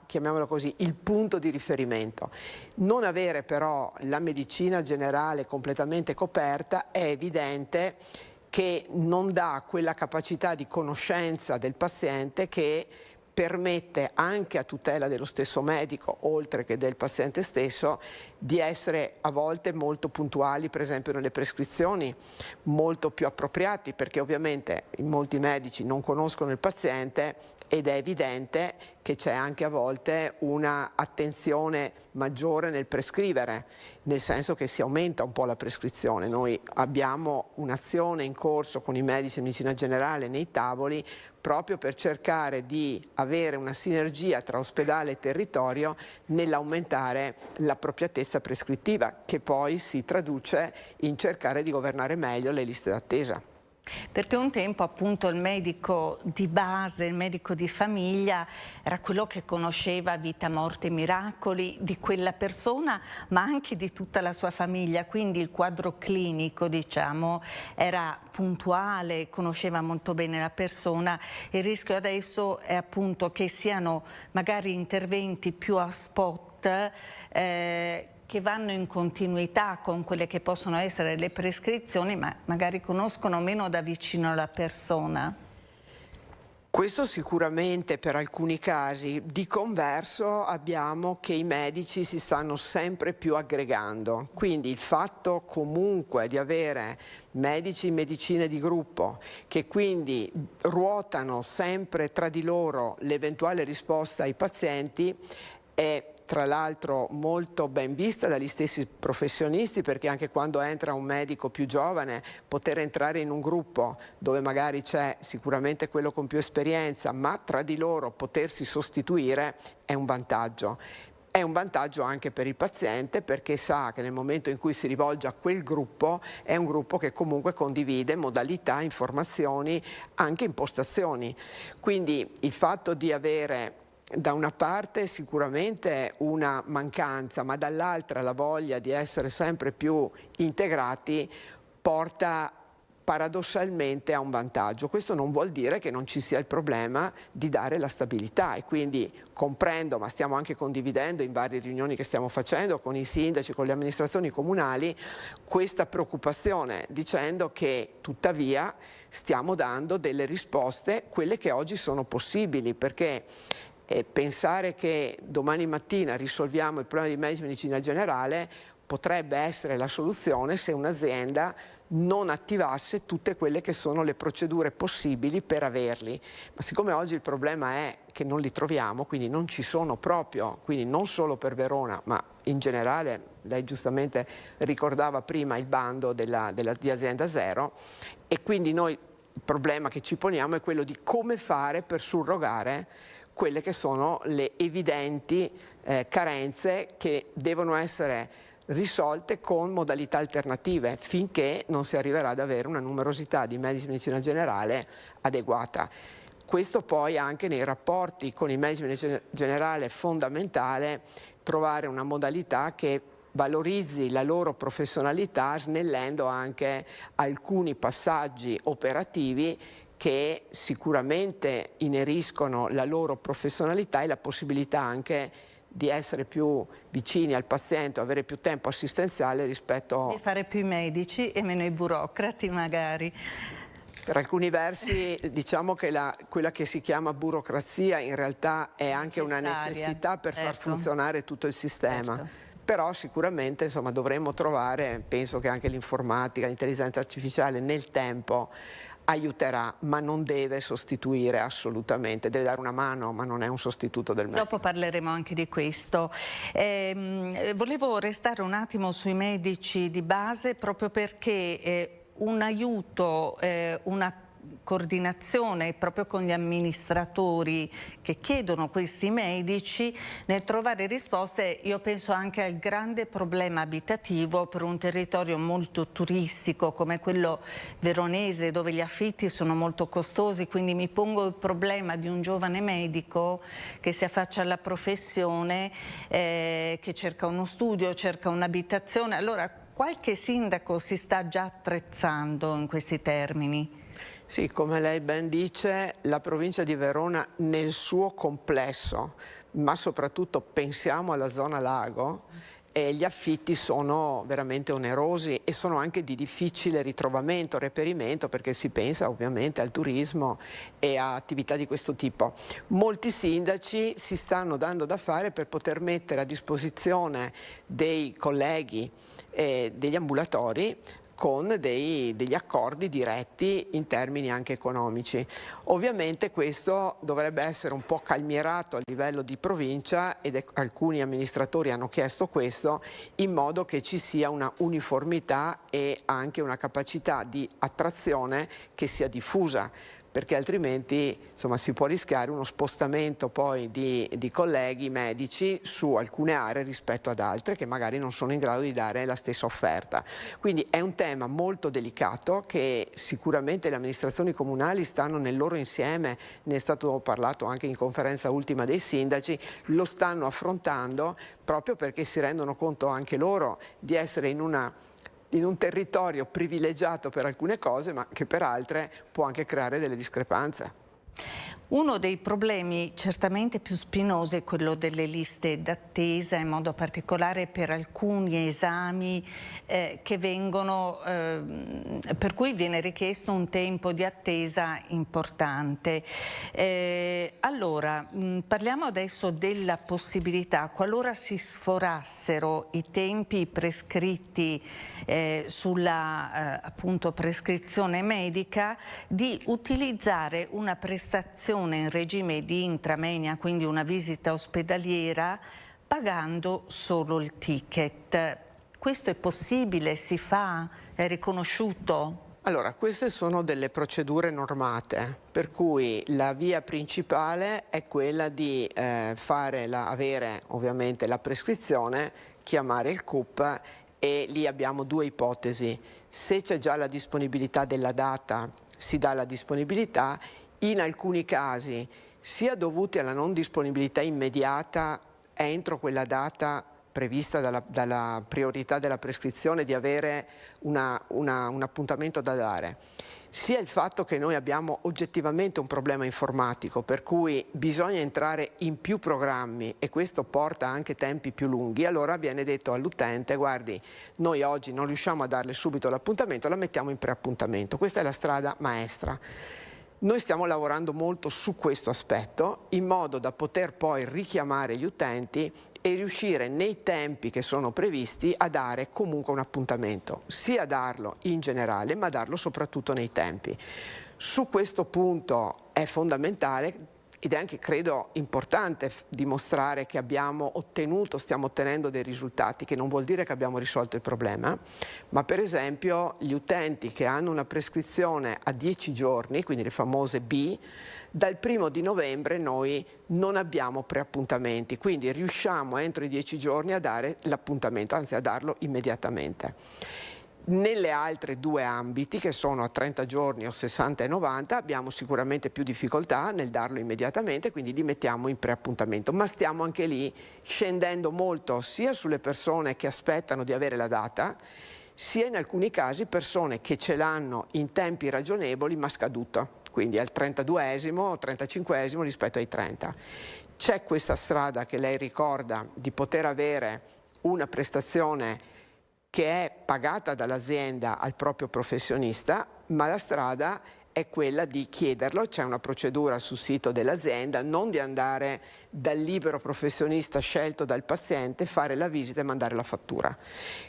chiamiamolo così, il punto di riferimento. Non avere però la medicina generale completamente coperta è evidente che non dà quella capacità di conoscenza del paziente che permette anche a tutela dello stesso medico, oltre che del paziente stesso, di essere a volte molto puntuali, per esempio nelle prescrizioni, molto più appropriati, perché ovviamente molti medici non conoscono il paziente ed è evidente che c'è anche a volte una attenzione maggiore nel prescrivere, nel senso che si aumenta un po' la prescrizione. Noi abbiamo un'azione in corso con i medici di medicina generale nei tavoli proprio per cercare di avere una sinergia tra ospedale e territorio nell'aumentare l'appropriatezza prescrittiva, che poi si traduce in cercare di governare meglio le liste d'attesa. Perché un tempo appunto il medico di base, il medico di famiglia era quello che conosceva vita, morte e miracoli di quella persona ma anche di tutta la sua famiglia, quindi il quadro clinico diciamo era puntuale, conosceva molto bene la persona. Il rischio adesso è appunto che siano magari interventi più a spot che vanno in continuità con quelle che possono essere le prescrizioni, ma magari conoscono meno da vicino la persona. Questo sicuramente per alcuni casi. Di converso abbiamo che i medici si stanno sempre più aggregando, quindi il fatto comunque di avere medici in medicina di gruppo che quindi ruotano sempre tra di loro l'eventuale risposta ai pazienti è tra l'altro molto ben vista dagli stessi professionisti, perché anche quando entra un medico più giovane, poter entrare in un gruppo dove magari c'è sicuramente quello con più esperienza, ma tra di loro potersi sostituire è un vantaggio. È un vantaggio anche per il paziente, perché sa che nel momento in cui si rivolge a quel gruppo è un gruppo che comunque condivide modalità, informazioni, anche impostazioni. Quindi il fatto di avere da una parte sicuramente una mancanza, ma dall'altra la voglia di essere sempre più integrati porta paradossalmente a un vantaggio. Questo non vuol dire che non ci sia il problema di dare la stabilità, e quindi comprendo, ma stiamo anche condividendo in varie riunioni che stiamo facendo con i sindaci, con le amministrazioni comunali, questa preoccupazione, dicendo che tuttavia stiamo dando delle risposte, quelle che oggi sono possibili, perché pensare che domani mattina risolviamo il problema di medici di medicina generale potrebbe essere la soluzione se un'azienda non attivasse tutte quelle che sono le procedure possibili per averli. Ma siccome oggi il problema è che non li troviamo, quindi non ci sono proprio, quindi non solo per Verona, ma in generale, lei giustamente ricordava prima il bando di Azienda Zero, e quindi noi il problema che ci poniamo è quello di come fare per surrogare quelle che sono le evidenti carenze che devono essere risolte con modalità alternative, finché non si arriverà ad avere una numerosità di medici di medicina generale adeguata. Questo poi anche nei rapporti con i medici di medicina generale è fondamentale trovare una modalità che valorizzi la loro professionalità, snellendo anche alcuni passaggi operativi che sicuramente ineriscono la loro professionalità e la possibilità anche di essere più vicini al paziente, avere più tempo assistenziale rispetto... Di fare più i medici e meno i burocrati magari. Per alcuni versi diciamo che quella che si chiama burocrazia in realtà è anche una necessità per far funzionare tutto il sistema. Certo. Però sicuramente insomma, dovremmo trovare, penso che anche l'informatica, l'intelligenza artificiale nel tempo aiuterà, ma non deve sostituire assolutamente, deve dare una mano, ma non è un sostituto del medico. Dopo parleremo anche di questo. Volevo restare un attimo sui medici di base, proprio perché un aiuto, una coordinazione proprio con gli amministratori che chiedono questi medici nel trovare risposte. Io penso anche al grande problema abitativo per un territorio molto turistico come quello veronese, dove gli affitti sono molto costosi, quindi mi pongo il problema di un giovane medico che si affaccia alla professione, che cerca uno studio, cerca un'abitazione. Allora, qualche sindaco si sta già attrezzando in questi termini? Sì, come lei ben dice, la provincia di Verona nel suo complesso, ma soprattutto pensiamo alla zona lago, gli affitti sono veramente onerosi e sono anche di difficile ritrovamento, reperimento, perché si pensa ovviamente al turismo e a attività di questo tipo. Molti sindaci si stanno dando da fare per poter mettere a disposizione dei colleghi degli ambulatori con degli accordi diretti in termini anche economici. Ovviamente questo dovrebbe essere un po' calmierato a livello di provincia ed alcuni amministratori hanno chiesto questo, in modo che ci sia una uniformità e anche una capacità di attrazione che sia diffusa, perché altrimenti insomma, si può rischiare uno spostamento poi di colleghi medici su alcune aree rispetto ad altre che magari non sono in grado di dare la stessa offerta. Quindi è un tema molto delicato che sicuramente le amministrazioni comunali stanno nel loro insieme, ne è stato parlato anche in conferenza ultima dei sindaci, lo stanno affrontando proprio perché si rendono conto anche loro di essere in un territorio privilegiato per alcune cose, ma che per altre può anche creare delle discrepanze. Uno dei problemi certamente più spinosi è quello delle liste d'attesa, in modo particolare per alcuni esami che vengono, per cui viene richiesto un tempo di attesa importante. Allora, parliamo adesso della possibilità, qualora si sforassero i tempi prescritti sulla appunto prescrizione medica, di utilizzare una prestazione in regime di intramenia, quindi una visita ospedaliera, pagando solo il ticket. Questo è possibile? Si fa? È riconosciuto? Allora, queste sono delle procedure normate, per cui la via principale è quella di avere ovviamente la prescrizione, chiamare il CUP, e lì abbiamo due ipotesi. Se c'è già la disponibilità della data, si dà la disponibilità. In alcuni casi, sia dovuti alla non disponibilità immediata entro quella data prevista dalla priorità della prescrizione di avere un appuntamento da dare, sia il fatto che noi abbiamo oggettivamente un problema informatico, per cui bisogna entrare in più programmi e questo porta anche tempi più lunghi, allora viene detto all'utente: guardi, noi oggi non riusciamo a darle subito l'appuntamento, la mettiamo in preappuntamento. Questa è la strada maestra. Noi stiamo lavorando molto su questo aspetto, in modo da poter poi richiamare gli utenti e riuscire nei tempi che sono previsti a dare comunque un appuntamento, sia darlo in generale, ma darlo soprattutto nei tempi. Su questo punto è fondamentale ed è anche, credo, importante dimostrare che stiamo ottenendo dei risultati, che non vuol dire che abbiamo risolto il problema, ma per esempio gli utenti che hanno una prescrizione a 10 giorni, quindi le famose B, dal 1° di novembre noi non abbiamo preappuntamenti, quindi riusciamo entro i 10 giorni a dare l'appuntamento, anzi a darlo immediatamente. Nelle altre due ambiti, che sono a 30 giorni o 60 e 90, abbiamo sicuramente più difficoltà nel darlo immediatamente, quindi li mettiamo in preappuntamento, ma stiamo anche lì scendendo molto sia sulle persone che aspettano di avere la data, sia in alcuni casi persone che ce l'hanno in tempi ragionevoli ma scaduto, quindi al 32esimo o 35esimo rispetto ai 30. C'è questa strada che lei ricorda di poter avere una prestazione che è pagata dall'azienda al proprio professionista, ma la strada è quella di chiederlo, c'è una procedura sul sito dell'azienda, non di andare dal libero professionista scelto dal paziente, fare la visita e mandare la fattura.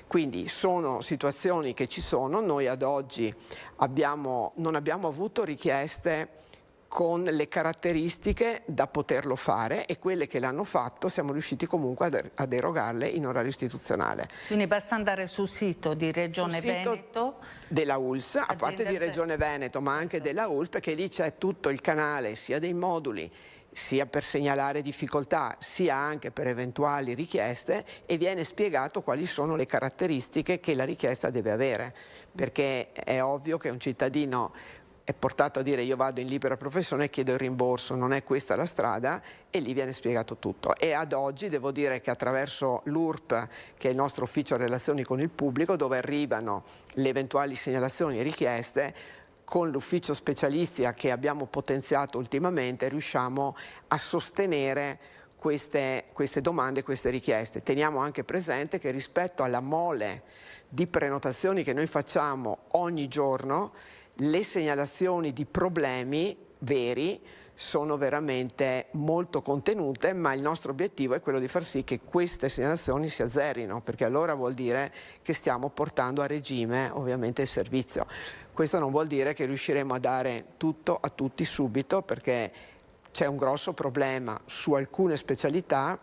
Quindi sono situazioni che ci sono, noi ad oggi non abbiamo avuto richieste con le caratteristiche da poterlo fare e quelle che l'hanno fatto siamo riusciti comunque ad erogarle in orario istituzionale. Quindi basta andare sul sito di Regione Veneto, della ULSS, a parte di Regione Veneto ma anche della ULSS, perché lì c'è tutto il canale sia dei moduli sia per segnalare difficoltà sia anche per eventuali richieste e viene spiegato quali sono le caratteristiche che la richiesta deve avere, perché è ovvio che un cittadino è portato a dire io vado in libera professione e chiedo il rimborso, non è questa la strada, e lì viene spiegato tutto. E ad oggi devo dire che attraverso l'URP, che è il nostro ufficio relazioni con il pubblico, dove arrivano le eventuali segnalazioni e richieste, con l'ufficio specialistica che abbiamo potenziato ultimamente riusciamo a sostenere queste domande, queste richieste. Teniamo anche presente che rispetto alla mole di prenotazioni che noi facciamo ogni giorno, le segnalazioni di problemi veri sono veramente molto contenute, ma il nostro obiettivo è quello di far sì che queste segnalazioni si azzerino, perché allora vuol dire che stiamo portando a regime ovviamente il servizio. Questo non vuol dire che riusciremo a dare tutto a tutti subito, perché c'è un grosso problema su alcune specialità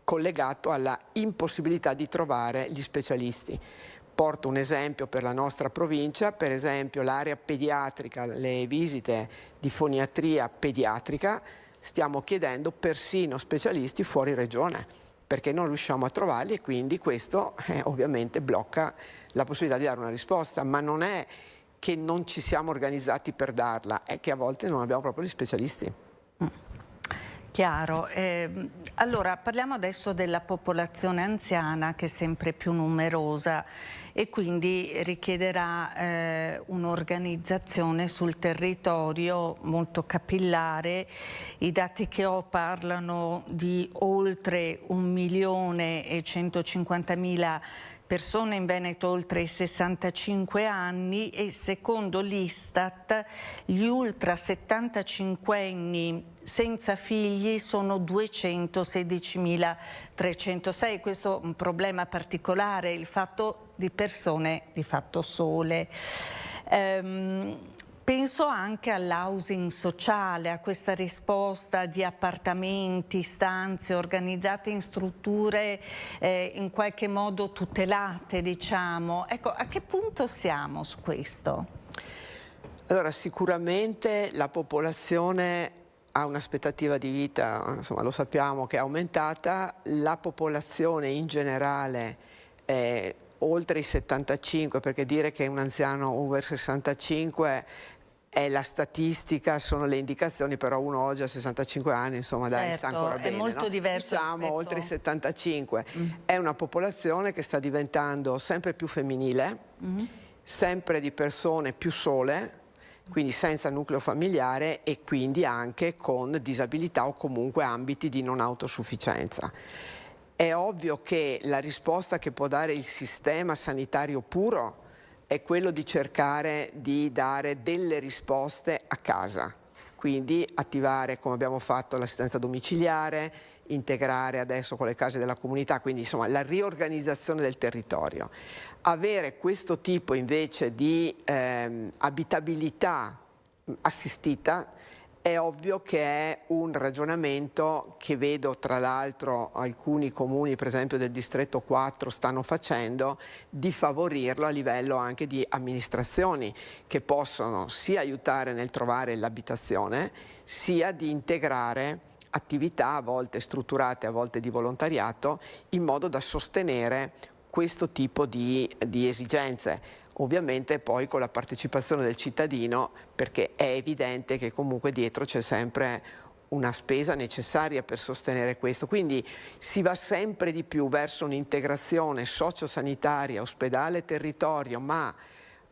collegato alla impossibilità di trovare gli specialisti. Porto un esempio per la nostra provincia, per esempio l'area pediatrica, le visite di foniatria pediatrica, stiamo chiedendo persino specialisti fuori regione, perché non riusciamo a trovarli e quindi questo ovviamente blocca la possibilità di dare una risposta, ma non è che non ci siamo organizzati per darla, è che a volte non abbiamo proprio gli specialisti. Chiaro. Allora parliamo adesso della popolazione anziana che è sempre più numerosa e quindi richiederà un'organizzazione sul territorio molto capillare. I dati che ho parlano di oltre 1.150.000 persone in Veneto oltre i 65 anni e secondo l'Istat gli ultra 75enni senza figli sono 216.306. Questo è un problema particolare, il fatto di persone di fatto sole. Penso anche all'housing sociale, a questa risposta di appartamenti, stanze organizzate in strutture in qualche modo tutelate, diciamo. Ecco, a che punto siamo su questo? Allora, sicuramente la popolazione ha un'aspettativa di vita, insomma, lo sappiamo, che è aumentata. La popolazione in generale è oltre i 75, perché dire che è un anziano over 65 è la statistica, sono le indicazioni, però uno oggi a 65 anni, insomma, dai, sta ancora bene. È molto diverso. Diciamo oltre i 75. È una popolazione che sta diventando sempre più femminile, sempre di persone più sole, quindi senza nucleo familiare e quindi anche con disabilità o comunque ambiti di non autosufficienza. È ovvio che la risposta che può dare il sistema sanitario puro è quello di cercare di dare delle risposte a casa, quindi attivare, come abbiamo fatto, l'assistenza domiciliare, integrare adesso con le case della comunità, quindi insomma la riorganizzazione del territorio. Avere questo tipo invece di abitabilità assistita è ovvio che è un ragionamento che vedo tra l'altro alcuni comuni, per esempio del distretto 4, stanno facendo, di favorirlo a livello anche di amministrazioni che possono sia aiutare nel trovare l'abitazione, sia di integrare attività a volte strutturate, a volte di volontariato, in modo da sostenere questo tipo di esigenze. Ovviamente poi con la partecipazione del cittadino, perché è evidente che comunque dietro c'è sempre una spesa necessaria per sostenere questo. Quindi si va sempre di più verso un'integrazione sociosanitaria, ospedale, territorio, ma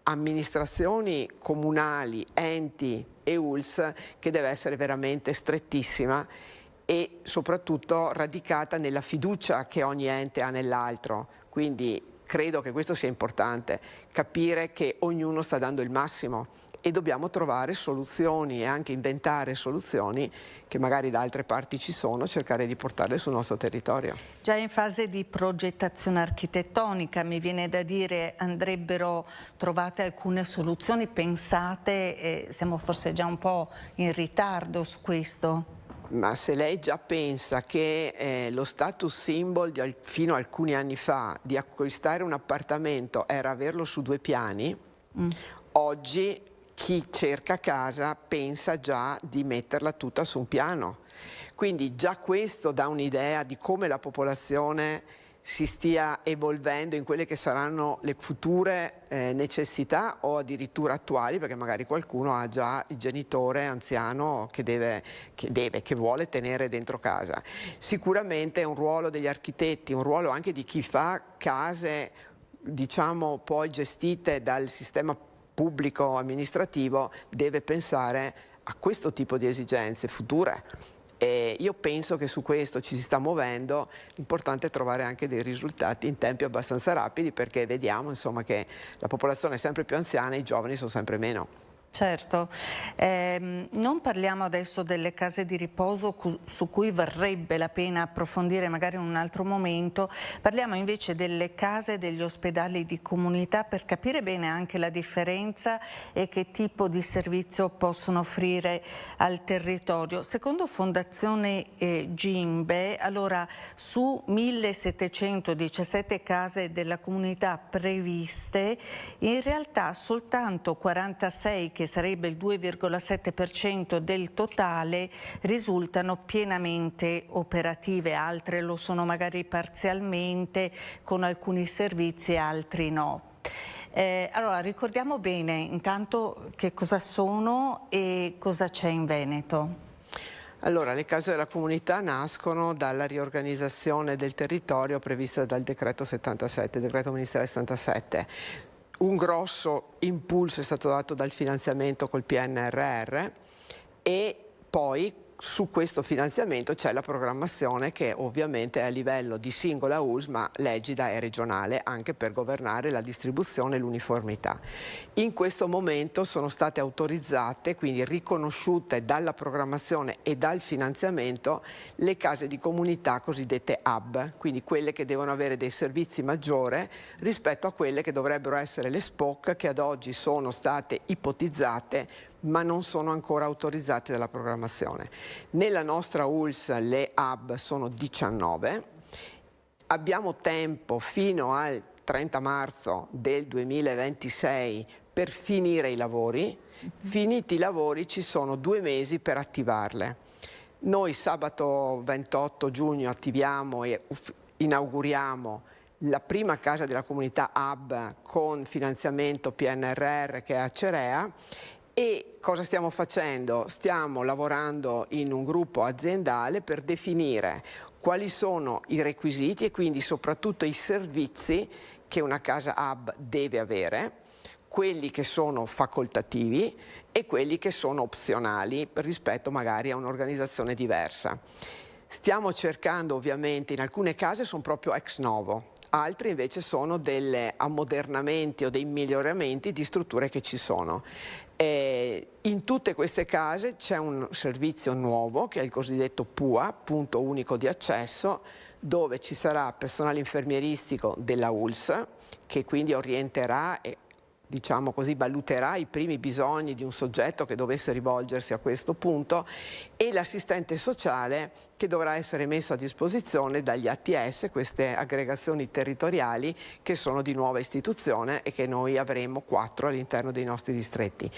amministrazioni comunali, enti e ULS che deve essere veramente strettissima e soprattutto radicata nella fiducia che ogni ente ha nell'altro. Quindi credo che questo sia importante, capire che ognuno sta dando il massimo e dobbiamo trovare soluzioni e anche inventare soluzioni che magari da altre parti ci sono, cercare di portarle sul nostro territorio. Già in fase di progettazione architettonica, mi viene da dire, andrebbero trovate alcune soluzioni pensate, siamo forse già un po' in ritardo su questo? Ma se lei già pensa che lo status symbol fino a alcuni anni fa di acquistare un appartamento era averlo su 2 piani, oggi chi cerca casa pensa già di metterla tutta su un piano. Quindi già questo dà un'idea di come la popolazione si stia evolvendo in quelle che saranno le future necessità o addirittura attuali, perché magari qualcuno ha già il genitore anziano che vuole tenere dentro casa. Sicuramente è un ruolo degli architetti, un ruolo anche di chi fa case, diciamo, poi gestite dal sistema pubblico amministrativo, deve pensare a questo tipo di esigenze future. E io penso che su questo ci si sta muovendo, l'importante è trovare anche dei risultati in tempi abbastanza rapidi, perché vediamo insomma che la popolazione è sempre più anziana e i giovani sono sempre meno. Certo, non parliamo adesso delle case di riposo su cui varrebbe la pena approfondire magari in un altro momento, parliamo invece delle case e degli ospedali di comunità per capire bene anche la differenza e che tipo di servizio possono offrire al territorio. Secondo Fondazione Gimbe, allora su 1717 case della comunità previste, in realtà soltanto 46 che sarebbe il 2,7% del totale, risultano pienamente operative, altre lo sono magari parzialmente con alcuni servizi e altri no. Allora ricordiamo bene intanto che cosa sono e cosa c'è in Veneto. Allora, le case della comunità nascono dalla riorganizzazione del territorio prevista dal decreto 77, decreto ministeriale 77. Un grosso impulso è stato dato dal finanziamento col PNRR e poi su questo finanziamento c'è la programmazione che ovviamente è a livello di singola ULSS, ma l'egida è regionale anche per governare la distribuzione e l'uniformità. In questo momento sono state autorizzate, quindi riconosciute dalla programmazione e dal finanziamento, le case di comunità cosiddette hub, quindi quelle che devono avere dei servizi maggiori rispetto a quelle che dovrebbero essere le SPOC, che ad oggi sono state ipotizzate ma non sono ancora autorizzate dalla programmazione. Nella nostra ULSS le hub sono 19, abbiamo tempo fino al 30 marzo del 2026 per finire i lavori. Finiti i lavori ci sono 2 mesi per attivarle. Noi sabato 28 giugno attiviamo e inauguriamo la prima casa della comunità hub con finanziamento PNRR che è a Cerea. E cosa stiamo facendo? Stiamo lavorando in un gruppo aziendale per definire quali sono i requisiti e quindi soprattutto i servizi che una casa hub deve avere, quelli che sono facoltativi e quelli che sono opzionali rispetto magari a un'organizzazione diversa. Stiamo cercando, ovviamente, in alcune case sono proprio ex novo, altri invece sono degli ammodernamenti o dei miglioramenti di strutture che ci sono. In tutte queste case c'è un servizio nuovo che è il cosiddetto PUA, punto unico di accesso, dove ci sarà personale infermieristico della ULSS che quindi orienterà e diciamo così, valuterà i primi bisogni di un soggetto che dovesse rivolgersi a questo punto, e l'assistente sociale che dovrà essere messo a disposizione dagli ATS, queste aggregazioni territoriali che sono di nuova istituzione e che noi avremo 4 all'interno dei nostri distretti.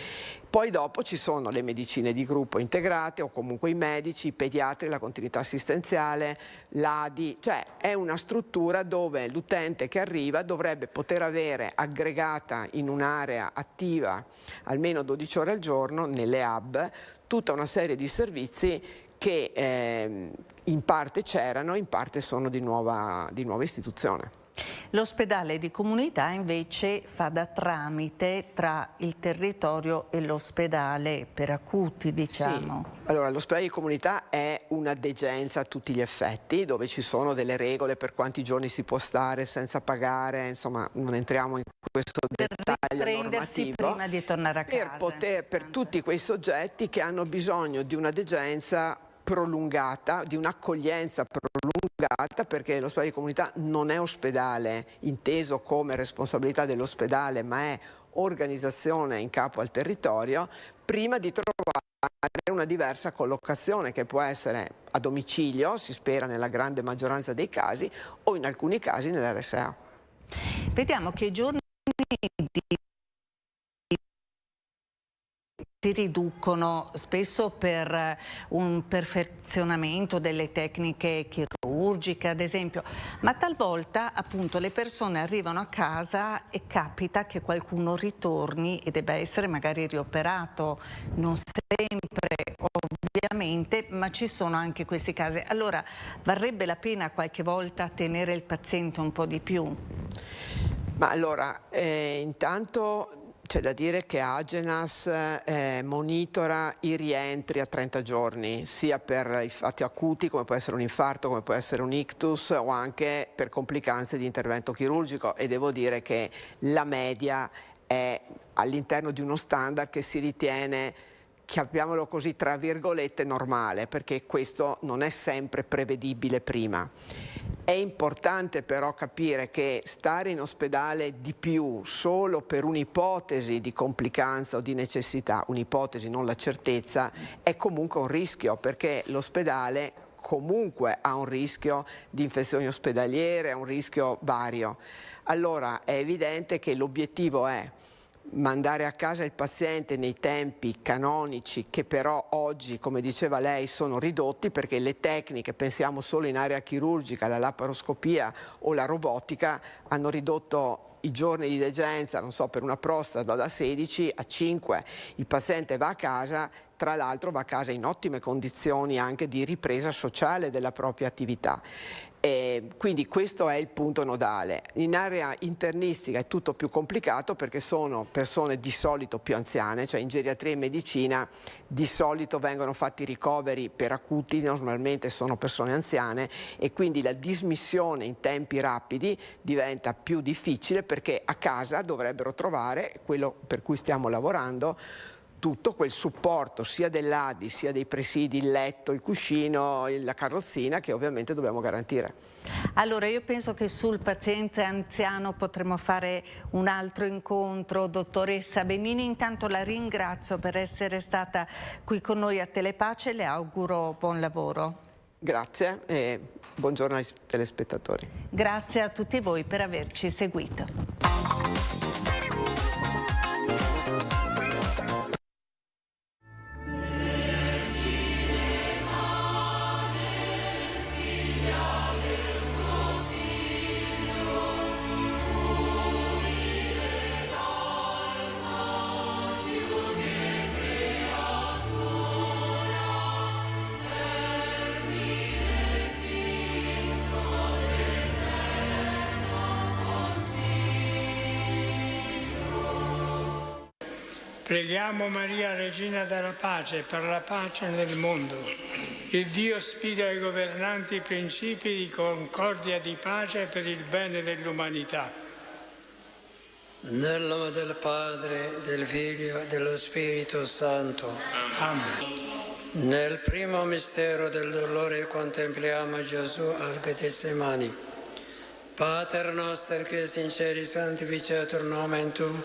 Poi dopo ci sono le medicine di gruppo integrate o comunque i medici, i pediatri, la continuità assistenziale, l'ADI, cioè è una struttura dove l'utente che arriva dovrebbe poter avere aggregata in un'area attiva almeno 12 ore al giorno nelle hub tutta una serie di servizi che in parte c'erano, in parte sono di nuova istituzione. L'ospedale di comunità invece fa da tramite tra il territorio e l'ospedale per acuti, diciamo. Sì. Allora, l'ospedale di comunità è una degenza a tutti gli effetti, dove ci sono delle regole per quanti giorni si può stare senza pagare, insomma non entriamo in questo dettaglio normativo. Prima di tornare a casa. Per tutti quei soggetti che hanno bisogno di una degenza prolungata, di un'accoglienza prolungata, perché l'ospedale di comunità non è ospedale inteso come responsabilità dell'ospedale, ma è organizzazione in capo al territorio, prima di trovare una diversa collocazione che può essere a domicilio, si spera nella grande maggioranza dei casi, o in alcuni casi nell'RSA. Vediamo che i giorni di si riducono spesso per un perfezionamento delle tecniche chirurgiche, ad esempio, ma talvolta appunto le persone arrivano a casa e capita che qualcuno ritorni e debba essere magari rioperato, non sempre ovviamente, ma ci sono anche questi casi. Allora varrebbe la pena qualche volta tenere il paziente un po' di più? Ma allora, intanto c'è da dire che Agenas monitora i rientri a 30 giorni, sia per i fatti acuti come può essere un infarto, come può essere un ictus, o anche per complicanze di intervento chirurgico, e devo dire che la media è all'interno di uno standard che si ritiene, chiamiamolo così, tra virgolette, normale, perché questo non è sempre prevedibile prima. È importante però capire che stare in ospedale di più solo per un'ipotesi di complicanza o di necessità, un'ipotesi, non la certezza, è comunque un rischio, perché l'ospedale comunque ha un rischio di infezioni ospedaliere, ha un rischio vario. Allora è evidente che l'obiettivo è mandare a casa il paziente nei tempi canonici, che però oggi, come diceva lei, sono ridotti, perché le tecniche, pensiamo solo in area chirurgica, la laparoscopia o la robotica, hanno ridotto i giorni di degenza, non so, per una prostata da 16 a 5. Il paziente va a casa, tra l'altro va a casa in ottime condizioni anche di ripresa sociale della propria attività. Quindi questo è il punto nodale. In area internistica è tutto più complicato perché sono persone di solito più anziane, cioè in geriatria e medicina di solito vengono fatti ricoveri per acuti, normalmente sono persone anziane, e quindi la dismissione in tempi rapidi diventa più difficile perché a casa dovrebbero trovare quello per cui stiamo lavorando, tutto quel supporto sia dell'ADI sia dei presidi, il letto, il cuscino, la carrozzina, che ovviamente dobbiamo garantire. Allora io penso che sul paziente anziano potremo fare un altro incontro. Dottoressa Benini, intanto la ringrazio per essere stata qui con noi a Telepace e le auguro buon lavoro. Grazie e buongiorno ai telespettatori. Grazie a tutti voi per averci seguito. Preghiamo Maria, Regina della Pace, per la pace nel mondo. Il Dio ispira ai governanti i principi di concordia e di pace per il bene dell'umanità. Nel nome del Padre, del Figlio e dello Spirito Santo. Amen. Nel primo mistero del dolore contempliamo Gesù al Getsemani. Pater noster che sinceri sanctificetur nomen tuum,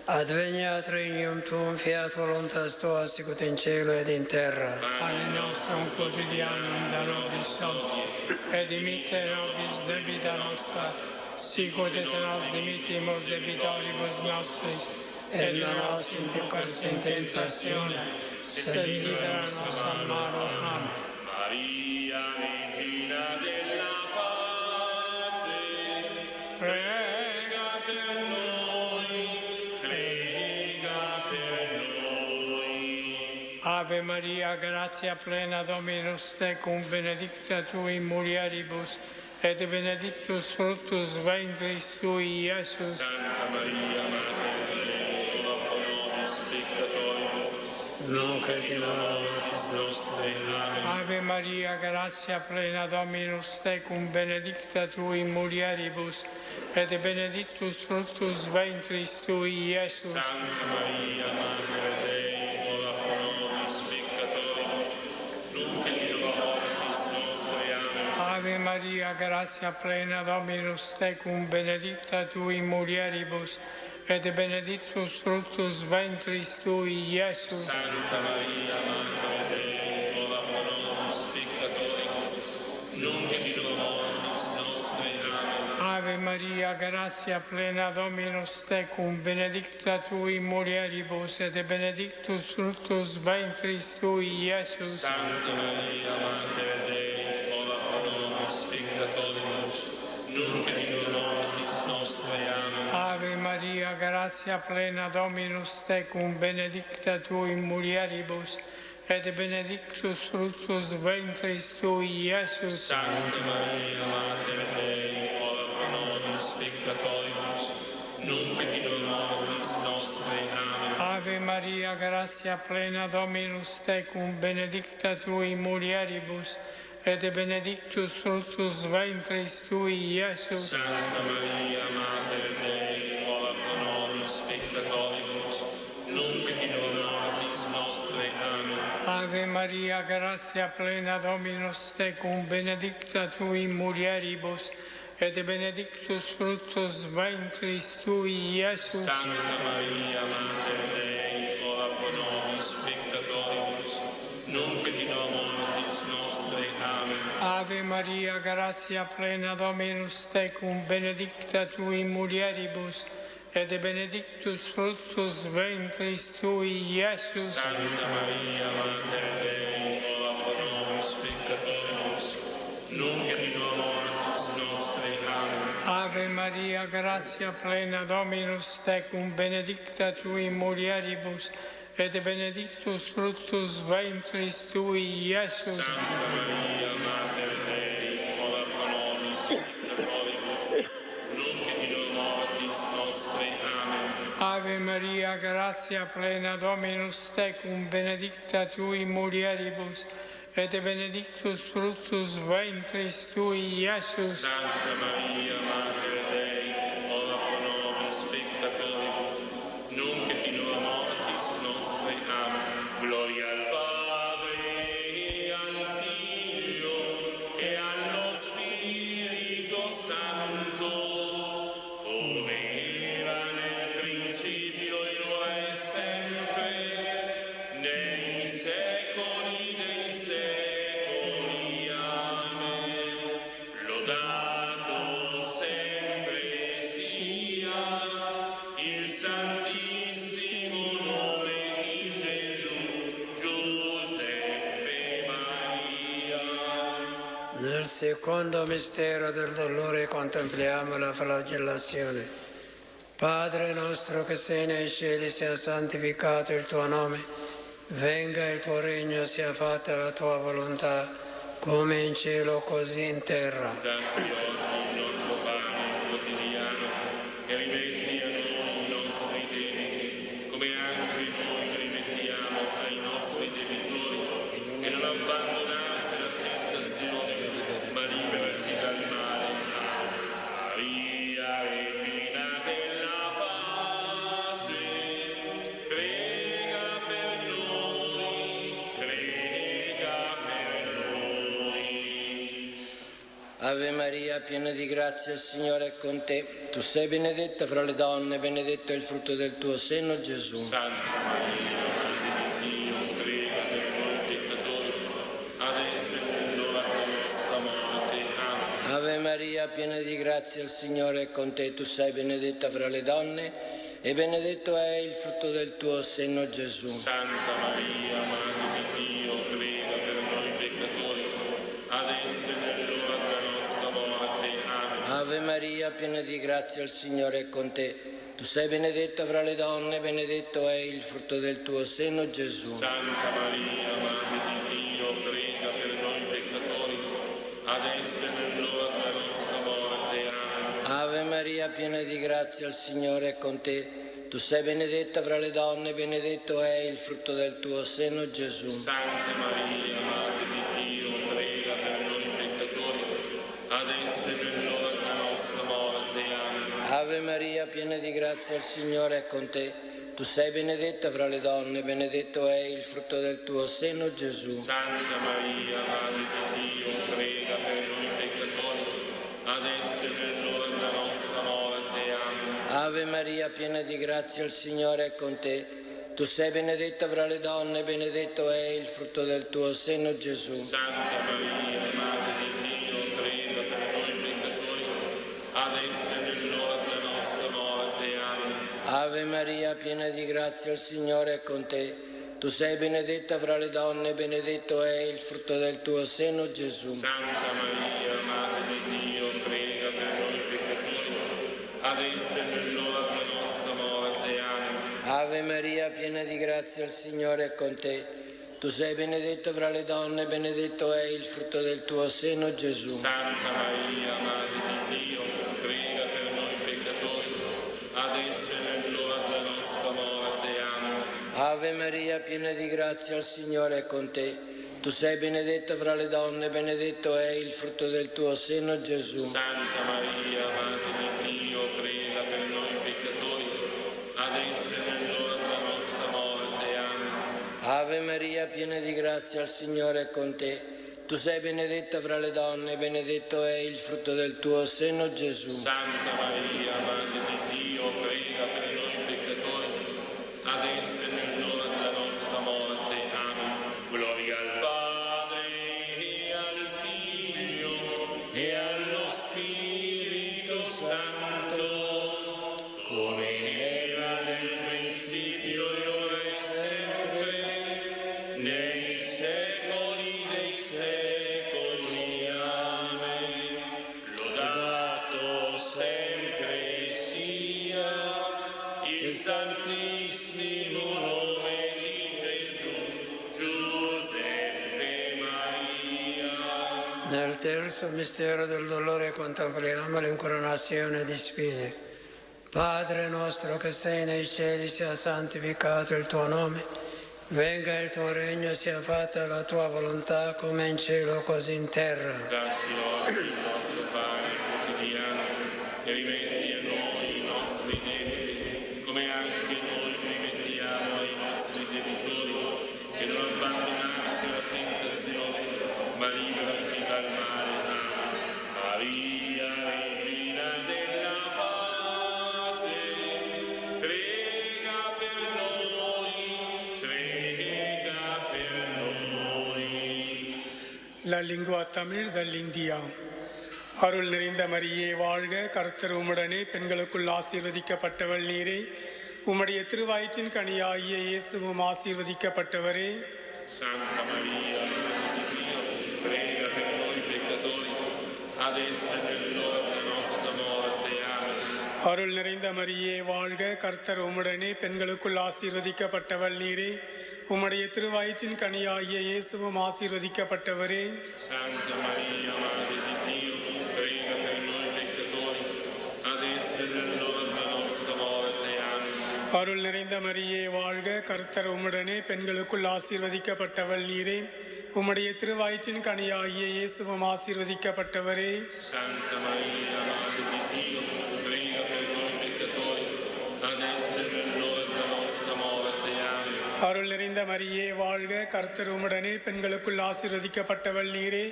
adveniat regnum tuum, fiat voluntas tua sicut in cielo ed in terra. Pane nostrum quotidianum da nobis hodie, et dimitte nobis debita nostra, sicut et nos dimittimus debitoribus nostris, et non nos inducas in tentazione, sed libera nos a malo. Amen. Maria, Regina della Pace, prega per noi, prega per noi. Ave Maria, grazia plena, Dominus tecum, benedicta tu in mulieribus, et benedictus fructus ventris tui, Iesus. Santa Maria, Mater Dei, ora pro nobis peccatoribus, nunc et in hora mortis nostre. Amen. Ave Maria, grazia plena, Dominus tecum, benedicta tu in mulieribus, et benedictus fructus ventris tui, Iesus. Santa Maria, Mater Dei, ora pro nobis peccatoribus, nunc et in hora mortis nostre. Amen. Ave Maria, grazia plena, Dominus tecum, benedicta tu in mulieribus, et benedictus fructus ventris tui, Iesus. Santa Maria, Mater Dei, ora pro nobis peccatoribus, nunc et in hora mortis nostre. Amen. Ave Maria, grazia plena, Dominus tecum, benedicta tu in mulieribus, et benedictus fructus ventris tui, Iesus. Santa Maria, Mater Dei, ora pro nobis peccatoribus, nunc et in hora mortis nostre. Amen. Ave Maria, grazia plena, Dominus tecum, benedicta tu in mulieribus, et benedictus fructus ventris tui, Iesus. Santa Maria, Mater Dei, ora pro nobis peccatoribus, nunc et in hora mortis nostre. Amen. Ave Maria, grazia plena, Dominus tecum, benedicta tu in mulieribus, et benedictus fructus ventris tui, Iesus. Santa Maria, Mater Dei, ora pro nobis peccatoribus, nunc et in hora mortis nostre. Amen. Ave Maria, grazia plena, Dominus tecum, benedicta tu in mulieribus, et benedictus fructus ventris tui, Iesus. Santa Maria, Mater Dei, ora pro nobis peccatoribus, nunc et in hora mortis nostre. Amen. Ave Maria, grazia plena, Dominus tecum, benedicta tu in mulieribus, et benedictus fructus ventris tui, Iesus. Santa Maria, Mater Dei, ora pro nobis peccatoribus, nunc et in hora mortis nostre. Amen. Ave Maria, grazia plena, Dominus tecum, benedicta tu in mulieribus, et benedictus fructus ventris tui, Iesus. Santa Maria, Mater Dei, ora pro nobis peccatoribus, nunc et in hora mortis nostre. Amen. Ave Maria, gratia plena, Dominus tecum, benedicta tui mulieribus, et benedictus fructus ventris tui, Iesus. Santa Maria, Mater Dei, ora pro nobis peccatoribus, nunc et in hora mortis nostre. Amen. Gloria al Padre, e al Figlio, e allo Spirito Santo, come era nel principio, e ora e sempre, nei secoli dei secoli. Amen. Lodato sempre sia il santissimo nome di Gesù, Giuseppe Maria. Nel secondo mistero del dolore contempliamo la flagellazione. Padre nostro che sei nei cieli, sia santificato il tuo nome. Venga il tuo regno, sia fatta la tua volontà, come in cielo così in terra. Dacci oggi il nostro pane quotidiano e rimetti a noi i nostri debiti, come anche noi rimettiamo ai nostri debitori, e non abbandonarci alla tentazione, ma liberaci dal male. Maria, Regina della pace, prega per noi, prega per noi. Ave Maria, piena di grazia, il Signore è con te. Tu sei benedetta fra le donne, benedetto è il frutto del tuo seno, Gesù. Santa Maria, Madre di Dio, prega per noi peccatori, adesso e nell'ora della nostra morte. Amen. Ave Maria, piena di grazia, il Signore è con te. Tu sei benedetta fra le donne e benedetto è il frutto del tuo seno, Gesù. Santa Maria, Madre di Dio, prega per noi peccatori, adesso e nell'ora della nostra morte. Amen. Ave Maria, piena di grazia, il Signore è con te. Tu sei benedetta fra le donne, benedetto è il frutto del tuo seno, Gesù. Santa Maria, Madre di Dio, prega per noi peccatori, adesso e nell'ora della nostra morte. Amen. Ave Maria, piena di grazia, il Signore è con te. Tu sei benedetta fra le donne, benedetto è il frutto del tuo seno, Gesù. Santa Maria, Madre di Dio, prega per noi peccatori, adesso e nell'ora della nostra morte. Amen. Ave Maria, piena di grazia, il Signore è con te. Tu sei benedetta fra le donne, benedetto è il frutto del tuo seno, Gesù. Santa Maria, Madre di Dio, prega per noi peccatori, adesso e nell'ora della nostra morte. Amen. Ave Maria, piena di grazia, il Signore è con te. Tu sei benedetta fra le donne, benedetto è il frutto del tuo seno, Gesù. Santa Maria, Madre di Dio, prega per noi peccatori, adesso e nell'ora della nostra morte. Amen. Ave Maria, piena di grazia, il Signore è con te. Tu sei benedetta fra le donne, benedetto è il frutto del tuo seno, Gesù. Santa Maria, Madre di Dio, prega per noi peccatori, adesso e nell'ora della nostra morte. Amen. Ave Maria, piena di grazia, il Signore è con te. Tu sei benedetta fra le donne, benedetto è il frutto del tuo seno, Gesù. Santa Maria, Madre di Dio, prega per noi peccatori, adesso e nell'ora della nostra morte. Amen. Ave Maria, piena di grazia, il Signore è con te. Tu sei benedetta fra le donne, benedetto è il frutto del tuo seno, Gesù. Santa Maria, Madre di Dio, prega per noi peccatori, adesso e nell'ora della nostra morte. Amen. Ave Maria, piena di grazia, il Signore è con te. Tu sei benedetta fra le donne, benedetto è il frutto del tuo seno, Gesù. Santa Maria, Madre di Dio, prega per noi peccatori, adesso e nell'ora della nostra morte. Amen. Gloria al Padre, e al Figlio, e allo Spirito Santo, come era nel principio, e ora e sempre, nei secoli dei secoli. Amen. Lodato sempre sia il santissimo nome di Attraverso il mistero del dolore contempliamo l'incoronazione di spine. Padre nostro che sei nei cieli, sia santificato il tuo nome. Venga il tuo regno, sia fatta la tua volontà come in cielo così in terra. Dacci oggi il nostro pane quotidiano e rimetti a noi i nostri debiti, come anche noi rimettiamo ai nostri debitori, e non abbandonarci alla tentazione, ma liberaci dal male. Amen. Maria, Regina della pace, prega per noi, prega per noi. La lingua Tamil dall'India. அருள் நிறைந்த மரியே வாழ்க, கர்த்தர் உம்முடனே, பெண்களுக்குள் ஆசீர்வதிக்கப்பட்டவள் நீரே, உம்முடைய திருவயிற்றின் கனியாகிய இயேசுவும் ஆசீர்வதிக்கப்பட்டவரே. Santa Maria, Madre di Dio, prega per noi peccatori, adesso e nell'ora della nostra morte. Amen. அருள் நிறைந்த மரியே வாழ்க, கர்த்தர் உம்முடனே, பெண்களுக்குள் ஆசீர்வதிக்கப்பட்டவள் நீரே, உம்முடைய திருவயிற்றின் கனியாகிய இயேசுவும் ஆசீர்வதிக்கப்பட்டவரே. Santa Maria, Madre di Dio, prega per noi peccatori, adesso e nell'ora della nostra morte. Amen. அருள் நிறைந்த மரியே வாழ்க, கர்த்தர் உம்முடனே, பெண்களுக்குள் ஆசீர்வதிக்கப்பட்டவள் நீரே, உம்முடைய திருவயிற்றின் கனியாகிய இயேசுவும் ஆசீர்வதிக்கப்பட்டவரே. Santa Maria, Madre di Dio, prega per noi peccatori, adesso e nell'ora della nostra morte. Amen. அருள் நிறைந்த மரியே வாழ்க, கர்த்தர் உம்முடனே, பெண்களுக்குள் ஆசீர்வதிக்கப்பட்டவள் நீரே,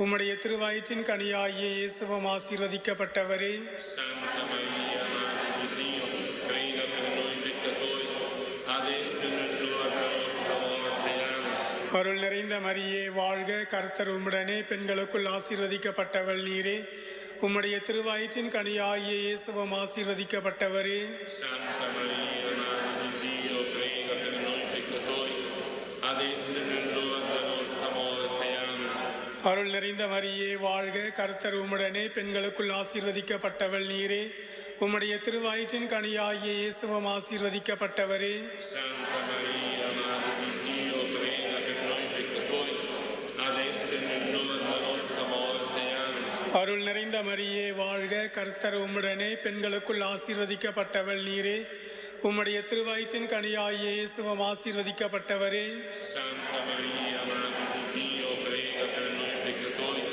உம்முடைய திருவயிற்றின் கனியாகிய இயேசுவும் ஆசீர்வதிக்கப்பட்டவரே. Santa Maria, Madre di Dio, prega per noi peccatori, adesso e nell'ora della nostra morte. Amen. அருள் நிறைந்த மரியே வாழ்க, கர்த்தர் உம்முடனே, பெண்களுக்குள் ஆசீர்வதிக்கப்பட்டவள் நீரே, உம்முடைய திருவயிற்றின் கனியாகிய இயேசுவும் ஆசீர்வதிக்கப்பட்டவரே. Santa Maria, Madre di Dio, prega per noi peccatori, adesso e nell'ora della nostra morte. Amen. அருள் நிறைந்த மரியே வாழ்க, கர்த்தர் உம்முடனே, பெண்களுக்குள் ஆசீர்வதிக்கப்பட்டவள் நீரே, உம்முடைய திருவயிற்றின் கனியாகிய இயேசுவும் ஆசீர்வதிக்கப்பட்டவரே. Santa Maria, Madre di Dio, prega per noi peccatori, adesso e nell'ora della nostra morte. Amen. அருள் நிறைந்த மரியே வாழ்க, கர்த்தர் உம்முடனே, பெண்களுக்குள் ஆசீர்வதிக்கப்பட்டவள் நீரே, உம்முடைய திருவயிற்றின் கனியாகிய இயேசுவும் ஆசீர்வதிக்கப்பட்டவரே. Santa Maria, Madre di Dio, prega per noi peccatori,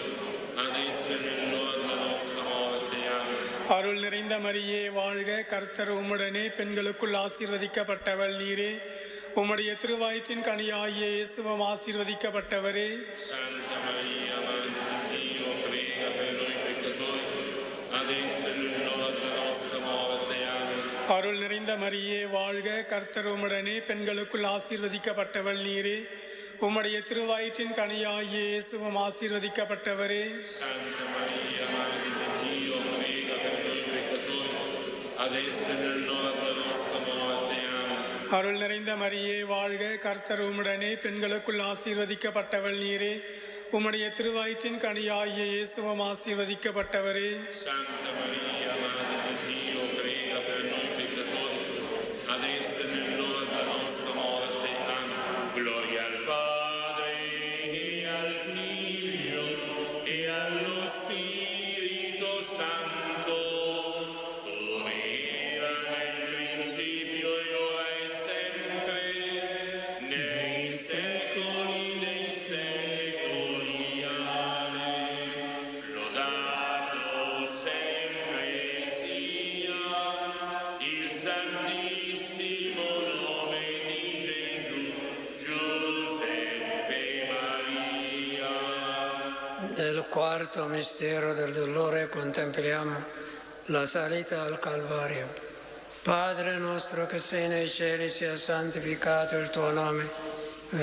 adesso e nell'ora della nostra morte. Amen. அருள் நிறைந்த மரியே வாழ்க, கர்த்தர் உம்முடனே, பெண்களுக்குள் ஆசீர்வதிக்கப்பட்டவள் நீரே, உம்முடைய திருவயிற்றின் கனியாகிய இயேசுவும் ஆசீர்வதிக்கப்பட்டவரே. Santa Maria, Madre di Dio, prega per noi peccatori, adesso e nell'ora della nostra morte. Amen. அருள் நிறைந்த மரியே வாழ்க, கர்த்தர் உம்முடனே, பெண்களுக்குள் ஆசீர்வதிக்கப்பட்டவள் நீரே, உம்முடைய திருவயிற்றின் கனியாகிய இயேசுவும் ஆசீர்வதிக்கப்பட்டவரே. Santa Maria, Madre di Dio, prega per noi peccatori, adesso e nell'ora della nostra morte. Amen. அருள் நிறைந்த மரியே வாழ்க, கர்த்தர் உம்முடனே, பெண்களுக்குள் ஆசீர்வதிக்கப்பட்டவள் நீரே, உம்முடைய திருவயிற்றின் கனியாகிய இயேசுவும் ஆசீர்வதிக்கப்பட்டவரே. Santa Maria, Madre di Dio, prega per noi peccatori, adesso e nell'ora della nostra morte. Amen. Gloria al Padre, e al Figlio, e allo Spirito Santo, come era nel principio e ora e sempre, nei secoli dei secoli. Amen. Lodato sempre sia il Santissimo nome di Gesù, Giuseppe Maria. Nel quarto mistero del dolore contempliamo la salita al Calvario. Padre nostro che sei nei cieli, sia santificato il tuo nome.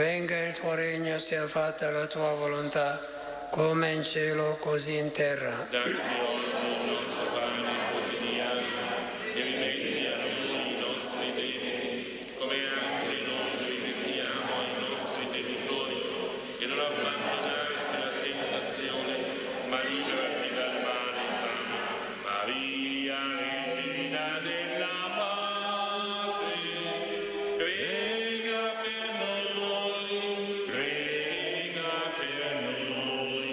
Venga il tuo regno, sia fatta la tua volontà, come in cielo così in terra. Dacci oggi il nostro pane quotidiano e rimetti a noi i nostri debiti, come anche noi rimettiamo ai nostri debitori, e non abbandonarci alla tentazione, ma liberaci dal male. Amen. Maria, Regina della pace, prega per noi, prega per noi.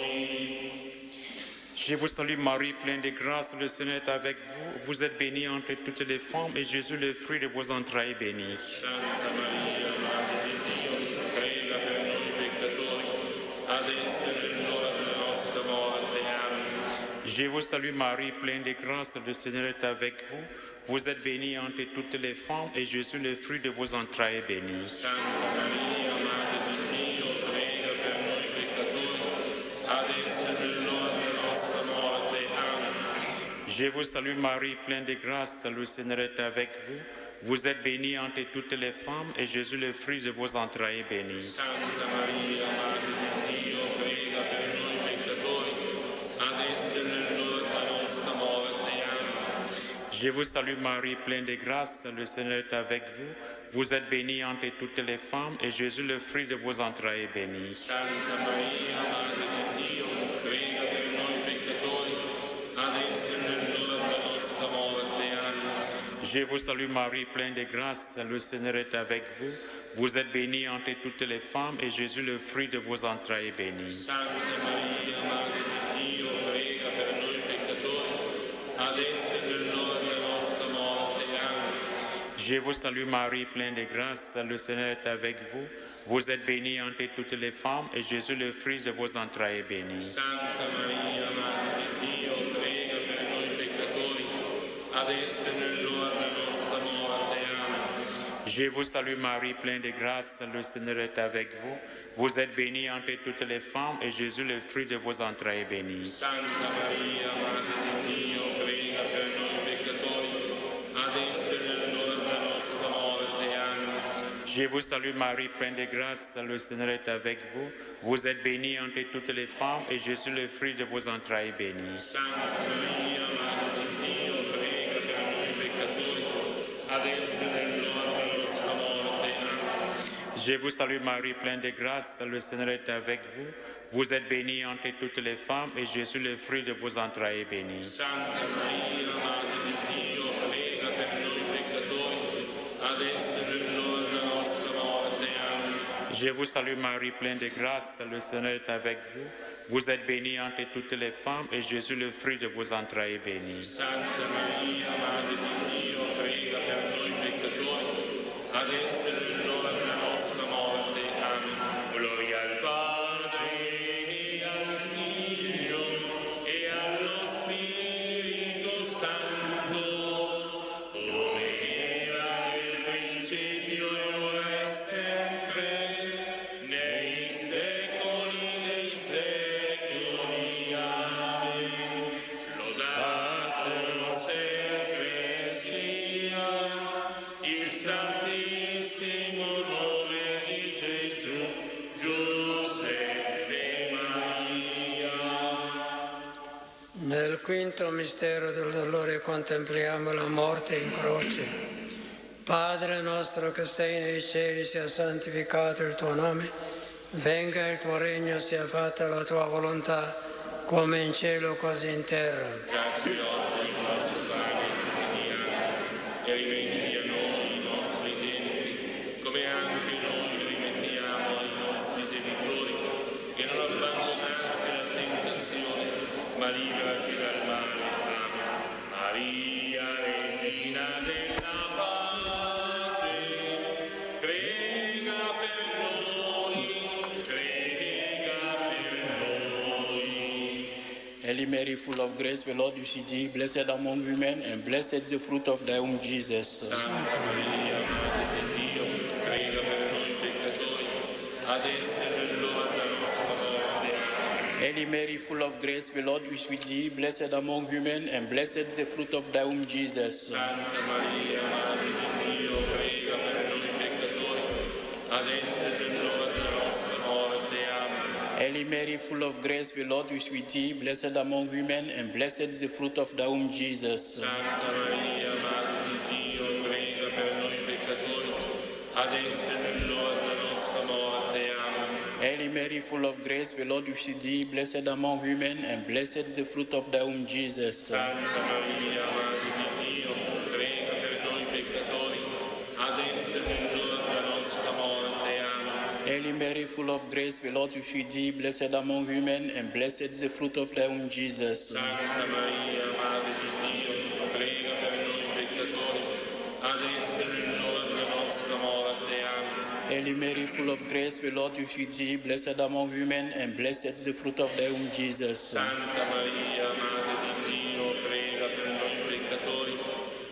Je vous salue Marie, pleine de grâce, le Seigneur est avec vous. Vous êtes bénie entre toutes les femmes et Jésus, le fruit de vos entrailles, est béni. Santa Maria, Madre di Dio, prega per noi peccatori, adesso e nell'ora della nostra morte. Amen. Je vous salue Marie, pleine de grâce, le Seigneur est avec vous. Vous êtes bénie entre toutes les femmes et Jésus, le fruit de vos entrailles, est béni. Santa Maria, Madre di Dio, prega per noi peccatori, adesso e nell'ora della nostra morte. Amen. Je vous salue Marie, pleine de grâce, le Seigneur est avec vous. Vous êtes bénie entre toutes les femmes et Jésus, le fruit de vos entrailles, est béni. Santa Maria, Madre di Dio, prega per noi peccatori, adesso e nell'ora della nostra morte. Amen. Je vous salue Marie, pleine de grâce, le Seigneur est avec vous. Vous êtes bénie entre toutes les femmes et Jésus, le fruit de vos entrailles, est béni. Santa Maria, Madre di Dio, prega per noi peccatori, adesso e nell'ora della nostra morte. Amen. Je vous salue Marie, pleine de grâce, le Seigneur est avec vous. Vous êtes bénie entre toutes les femmes et Jésus, le fruit de vos entrailles, est béni. Santa Maria, Madre di Dio, prega per noi peccatori, adesso e nell'ora della nostra morte. Amen. Je vous salue Marie, pleine de grâce, le Seigneur est avec vous. Vous êtes bénie entre toutes les femmes et Jésus, le fruit de vos entrailles, est béni. Santa Maria, Madre di Dio, prega per noi peccatori, adesso e nell'ora della nostra morte. Amen. Je vous salue Marie, pleine de grâce, le Seigneur est avec vous. Vous êtes bénie entre toutes les femmes et Jésus, le fruit de vos entrailles, est béni. Santa Maria, Madre di Dio, prega per noi peccatori, adesso e nell'ora della nostra morte. Amen. Je vous salue Marie, pleine de grâce, le Seigneur est avec vous. Vous êtes bénie entre toutes les femmes et Jésus, le fruit de vos entrailles, est béni. Santa Maria, Madre di Dio, prega per noi peccatori, adesso e nell'ora della nostra morte. Amen. Je vous salue Marie, pleine de grâce, le Seigneur est avec vous. Vous êtes bénie entre toutes les femmes et Jésus, le fruit de vos entrailles, est béni. Santa Maria, Madre di Dio, prega per noi peccatori, adesso e nell'ora della nostra morte. Amen. Je vous salue Marie, pleine de grâce, le Seigneur est avec vous. Vous êtes bénie entre toutes les femmes et Jésus, le fruit de vos entrailles, est béni. Santa Maria, Madre di Dio, prega per noi peccatori, adesso e nell'ora della nostra morte. Amen. Gloria al Padre, e al Figlio, e allo Spirito Santo, come era nel principio e ora e sempre, nei secoli dei secoli. Amen. Lodato sempre sia il Santissimo nome di Gesù, Giuseppe Maria. Nel quinto mistero del dolore contempliamo la morte in croce. Padre nostro che sei nei cieli, sia santificato il tuo nome, venga il tuo regno, sia fatta la tua volontà, come in cielo così in terra. Dacci oggi il nostro pane quotidiano e rimetti a noi i nostri debiti, come anche noi rimettiamo ai nostri debitori, e non abbandonarci alla tentazione, ma liberaci dal male. Amen. Maria, Regina della pace, prega per noi, prega per noi. Hail Mary, full of grace, the Lord is with thee. Blessed among women, and blessed is the fruit of thy womb, Jesus. Santa Maria, Madre di Dio, prega per noi peccatori, adesso e nell'ora della nostra morte. Amen. Hail Mary, full of grace, the Lord is with thee. Blessed among women, and blessed is the fruit of thy womb, Jesus. Santa Maria, Madre di Dio, prega per noi peccatori, adesso e nell'ora della nostra morte. Amen. Hail Mary, full of grace, the Lord is with thee. Blessed among women, and blessed is the fruit of thy womb, Jesus. Santa Maria, Madre di Dio, prega per noi peccatori, adesso e nell'ora della nostra morte. Amen. Hail Mary, full of grace, the Lord is with thee. Blessed among women, and blessed is the fruit of thy womb, Jesus. Santa Maria, Madre di Dio, prega per noi peccatori, adesso e nell'ora della nostra morte. Amen. Hail Mary, full of grace, the Lord is with thee. Blessed among women, and blessed is the fruit of thy womb, Jesus. Santa Maria, Madre di Dio, prega per noi peccatori, adesso e nell'ora della nostra morte. Amen. Hail Mary, full of grace, the Lord is with thee. Blessed among women, and blessed is the fruit of thy womb, Jesus. Santa Maria, Madre di Dio, prega per noi peccatori,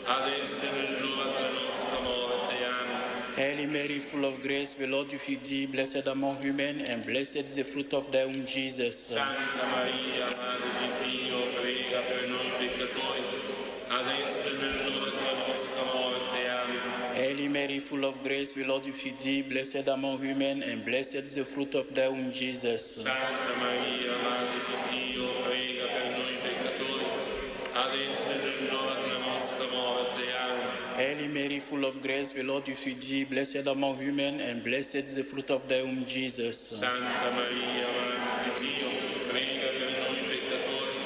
adesso e nell'ora della nostra morte. Amen. Hail Mary, full of grace, the Lord is with thee. Blessed among women, and blessed is the fruit of thy womb, Jesus. Santa Maria, Madre di Dio, prega per noi peccatori, adesso e nell'ora della nostra morte. Amen. Hail Mary, full of grace, the Lord is with thee. Blessed among women, and blessed is the fruit of thy womb, Jesus. Santa Maria, Madre di Dio, prega per noi peccatori, adesso e nell'ora della nostra morte. Amen. Hail Mary, full of grace, the Lord is with thee. Blessed among women, and blessed is the fruit of thy womb, Jesus. Santa Maria, Madre di Dio, prega per noi peccatori,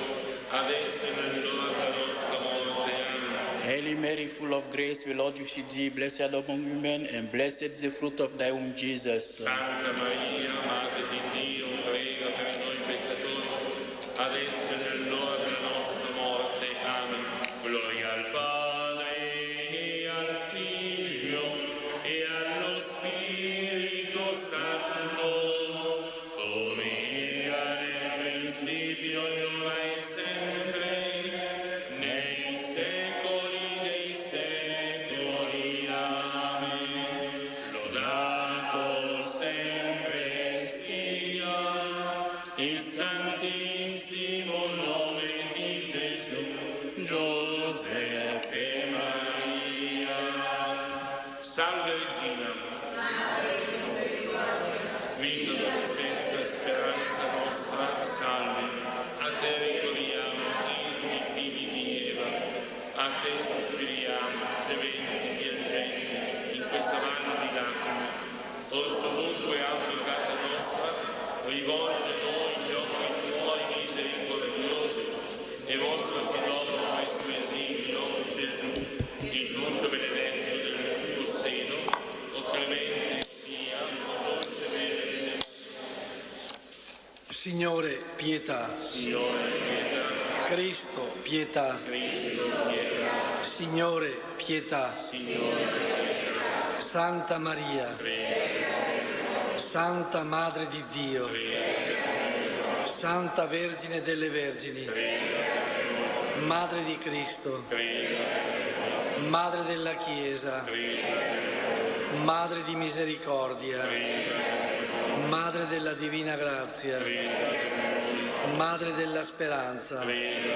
adesso e nell'ora della nostra morte. Amen. Hail Mary, full of grace, the Lord is with thee. Blessed among women, and blessed is the fruit of thy womb, Jesus. Santa Maria, Madre di Dio, prega per noi peccatori, adesso e nell'ora della nostra morte. Amen. Gloria al Padre, e al Figlio, e allo Spirito Santo, come era nel principio, e ora e sempre, nei secoli dei secoli. Amen. Lodato sempre sia il santissimo nome di Gesù, Giuseppe e Maria. Salve Regina, vita, dolcezza, speranza nostra, salve. A te ricorriamo, esuli figli di Eva, a te sospiriamo, gementi, piangenti, in questa valley di lacrime. O dovunque avvocata nostra, rivolge a noi gli occhi tuoi misericordiosi, e vostro figliolo presso esilio, Gesù, il frutto benedetto del tuo seno, o clemente, o pia, o dolce Vergine. Signore, pietà. Signore, pietà. Cristo, pietà. Cristo, pietà. Signore, pietà. Signore, pietà. Santa Maria. Prega. Santa Madre di Dio. Prega. Santa Vergine delle Vergini. Prega. Madre di Cristo. Prega. Madre della Chiesa. Prega. Madre di misericordia. Prega. Madre della divina grazia. Prega. Madre della speranza. Prega.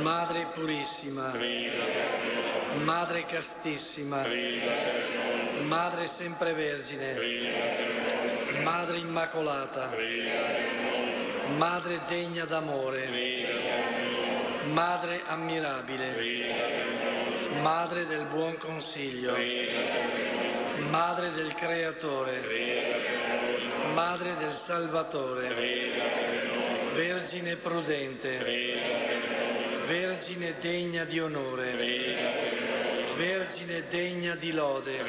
Madre purissima. Prega. Madre castissima. Prega. Madre sempre vergine. Prega. Madre immacolata. Prega. Madre degna d'amore. Prega. Madre ammirabile. Prega. Madre del buon consiglio. Madre del Creatore. Madre del Salvatore. Vergine prudente. Vergine degna di onore. Vergine degna di lode.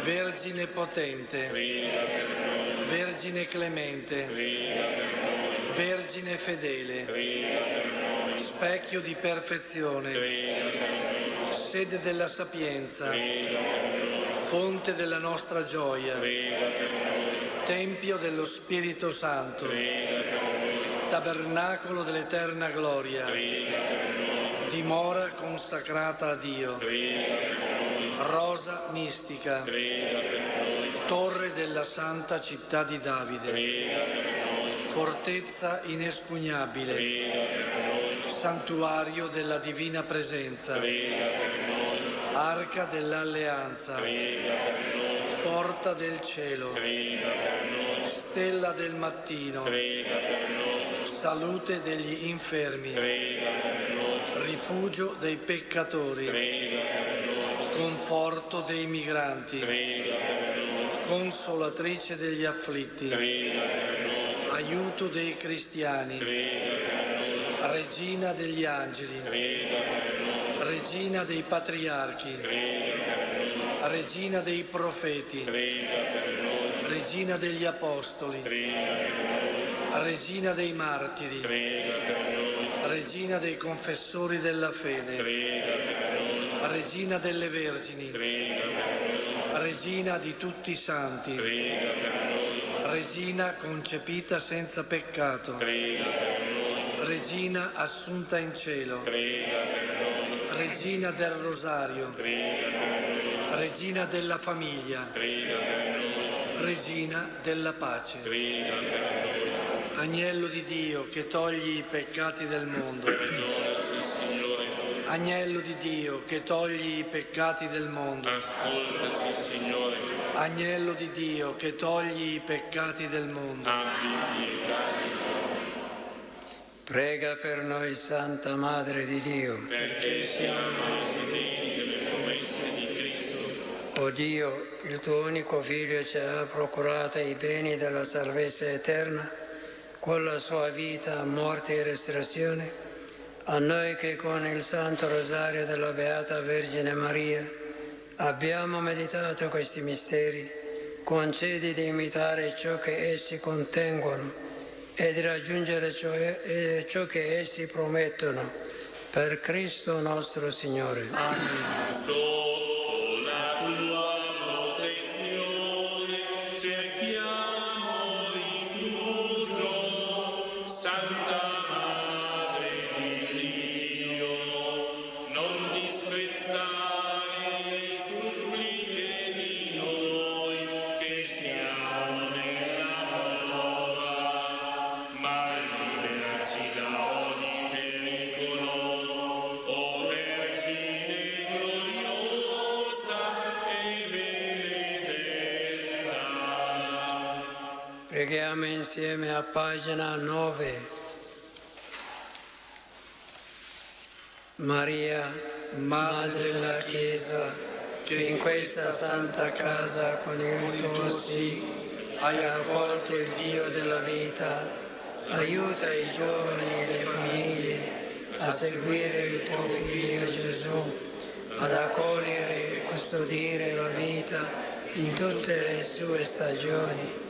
Vergine potente. Vergine clemente. Vergine fedele. Specchio di perfezione. Sede della sapienza. Fonte della nostra gioia. Tempio dello Spirito Santo. Tabernacolo dell'eterna gloria. Dimora consacrata a Dio. Rosa mistica. Torre della santa città di Davide. Fortezza inespugnabile. Santuario della divina presenza. Arca dell'alleanza. Porta del cielo. Stella del mattino. Salute degli infermi. Rifugio dei peccatori. Conforto dei migranti. Consolatrice degli afflitti. Aiuto dei cristiani. Regina degli angeli, Regina dei patriarchi, Regina dei profeti, Regina degli apostoli, Regina dei martiri, Regina dei confessori della fede, Regina delle vergini, Regina di tutti i santi, Regina concepita senza peccato, Regina assunta in cielo, Regina del Rosario, Regina della famiglia, Regina della pace. Agnello di Dio che togli i peccati del mondo. Agnello di Dio che togli i peccati del mondo. Ascoltaci, Signore. Agnello di Dio che togli i peccati del mondo. Abbi pietà. Prega per noi, Santa Madre di Dio. Perché siamo resi degni delle promesse di Cristo. O Dio, il tuo unico Figlio ci ha procurato i beni della salvezza eterna con la sua vita, morte e resurrezione. A noi che con il Santo Rosario della Beata Vergine Maria abbiamo meditato questi misteri, concedi di imitare ciò che essi contengono e di raggiungere ciò che essi promettono, per Cristo nostro Signore. Amen. Sotto la tua protezione cerchiamo rifugio, Santa Madre di Dio, non disprezzare le suppliche di noi che siamo nella prova, ma liberaci da ogni pericolo, o Vergine gloriosa e benedetta. Preghiamo insieme a pagina 9. Maria, Madre della Chiesa, che in questa santa casa con il tuo sì hai accolto il Dio della vita, aiuta i giovani e le famiglie a seguire il tuo Figlio Gesù, ad accogliere e custodire la vita in tutte le sue stagioni.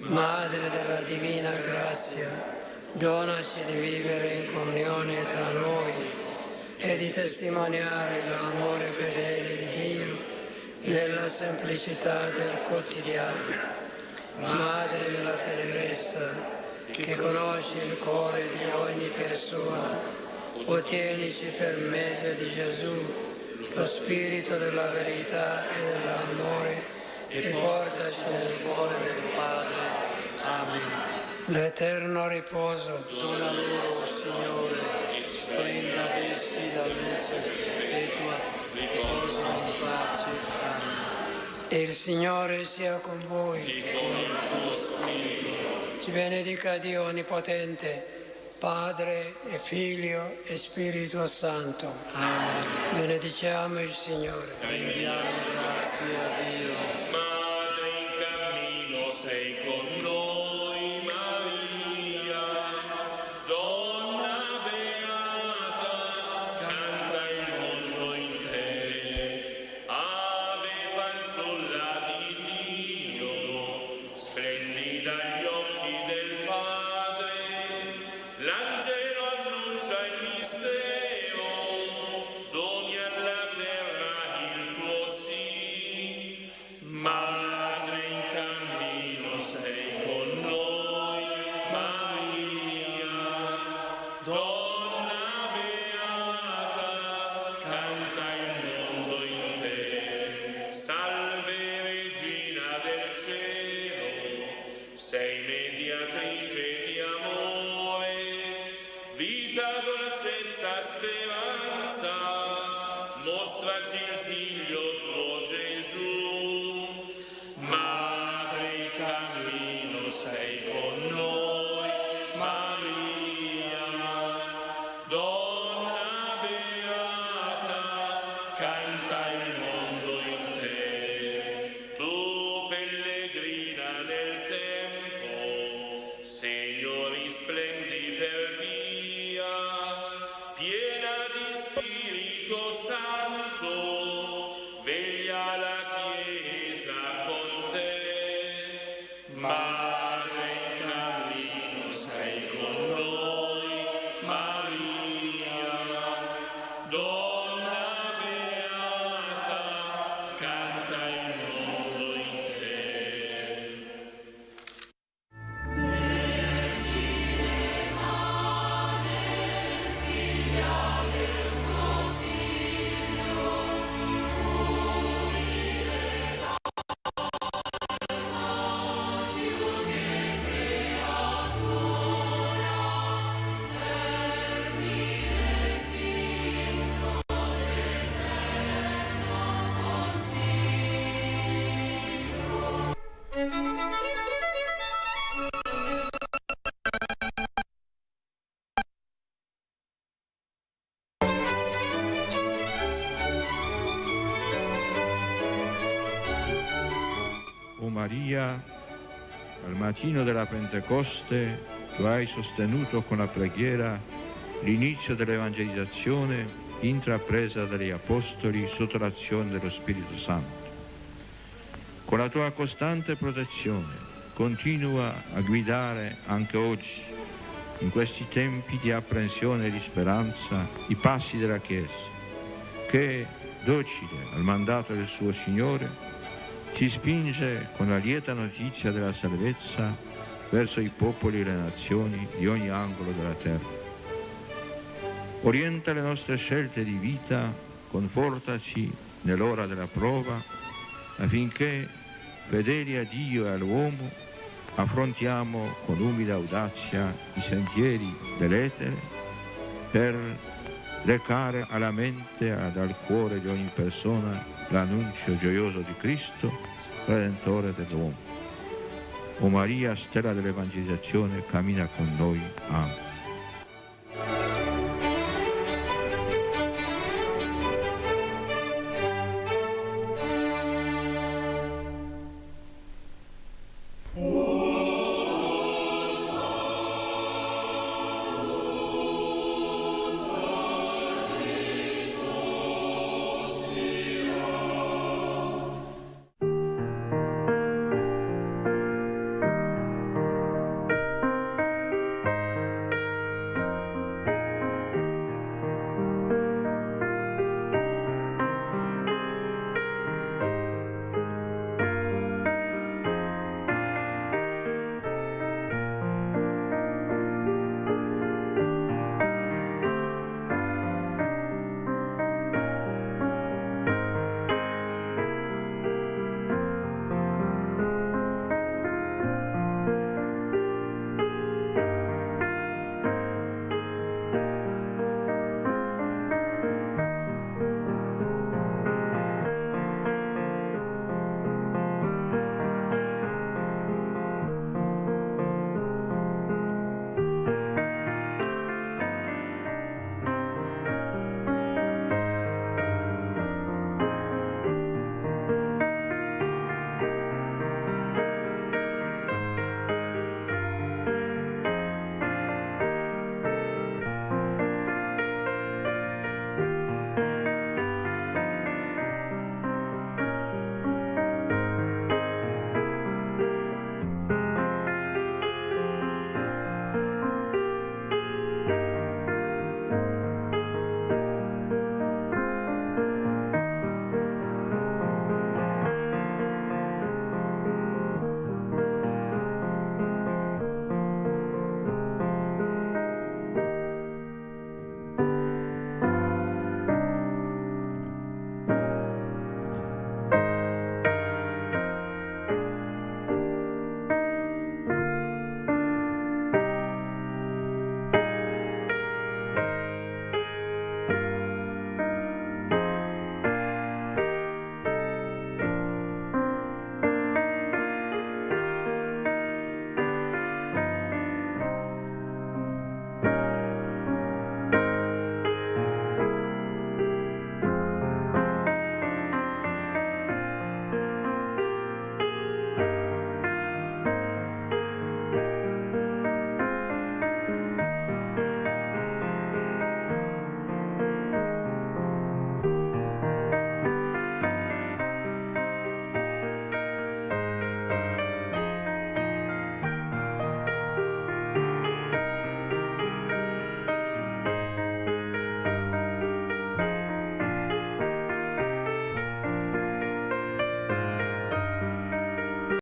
Madre della Divina Grazia, donaci di vivere in comunione tra noi e di testimoniare l'amore fedele di Dio nella semplicità del quotidiano. Madre della tenerezza, che conosci il cuore di ogni persona, ottienici per mezzo di Gesù lo spirito della verità e dell'amore e portaci nel cuore del Padre. Amen. L'eterno riposo Dona loro, Signore, splenda ad essi la luce perpetua, riposano in pace. Amen. Il Signore sia con voi. E con il tuo spirito. Ci benedica Dio Onnipotente, Padre e Figlio e Spirito Santo. Amen. Benediciamo il Signore. Rendiamo grazie a Dio. Madre in cammino sei con noi, Maria, donna beata, canta il mondo in te. Ave fanciulla di Dio, splendida agli occhi del Padre, l'angelo annuncia il mistero, doni alla terra il tuo sì. Madre in cammino sei con noi, Maria, donna beata, canta il mondo in te. Salve Regina del cielo, sei mediatrice di amore, vita, dolcezza, speranza, mostraci il Figlio tuo Gesù. Madre in cammino sei con noi, Maria, donna beata, canta il mondo in te. Tu pellegrina nel tempo, Signori splendi per via, Maria, al mattino della Pentecoste tu hai sostenuto con la preghiera l'inizio dell'evangelizzazione intrapresa dagli Apostoli sotto l'azione dello Spirito Santo. Con la tua costante protezione continua a guidare anche oggi, in questi tempi di apprensione e di speranza, i passi della Chiesa, che, docile al mandato del suo Signore, si spinge con la lieta notizia della salvezza verso i popoli e le nazioni di ogni angolo della terra. Orienta le nostre scelte di vita, confortaci nell'ora della prova, affinché, fedeli a Dio e all'uomo, affrontiamo con umile audacia i sentieri dell'etere per recare alla mente ed al cuore di ogni persona l'annuncio gioioso di Cristo, Redentore dell'uomo. O Maria, stella dell'evangelizzazione, cammina con noi. Amen.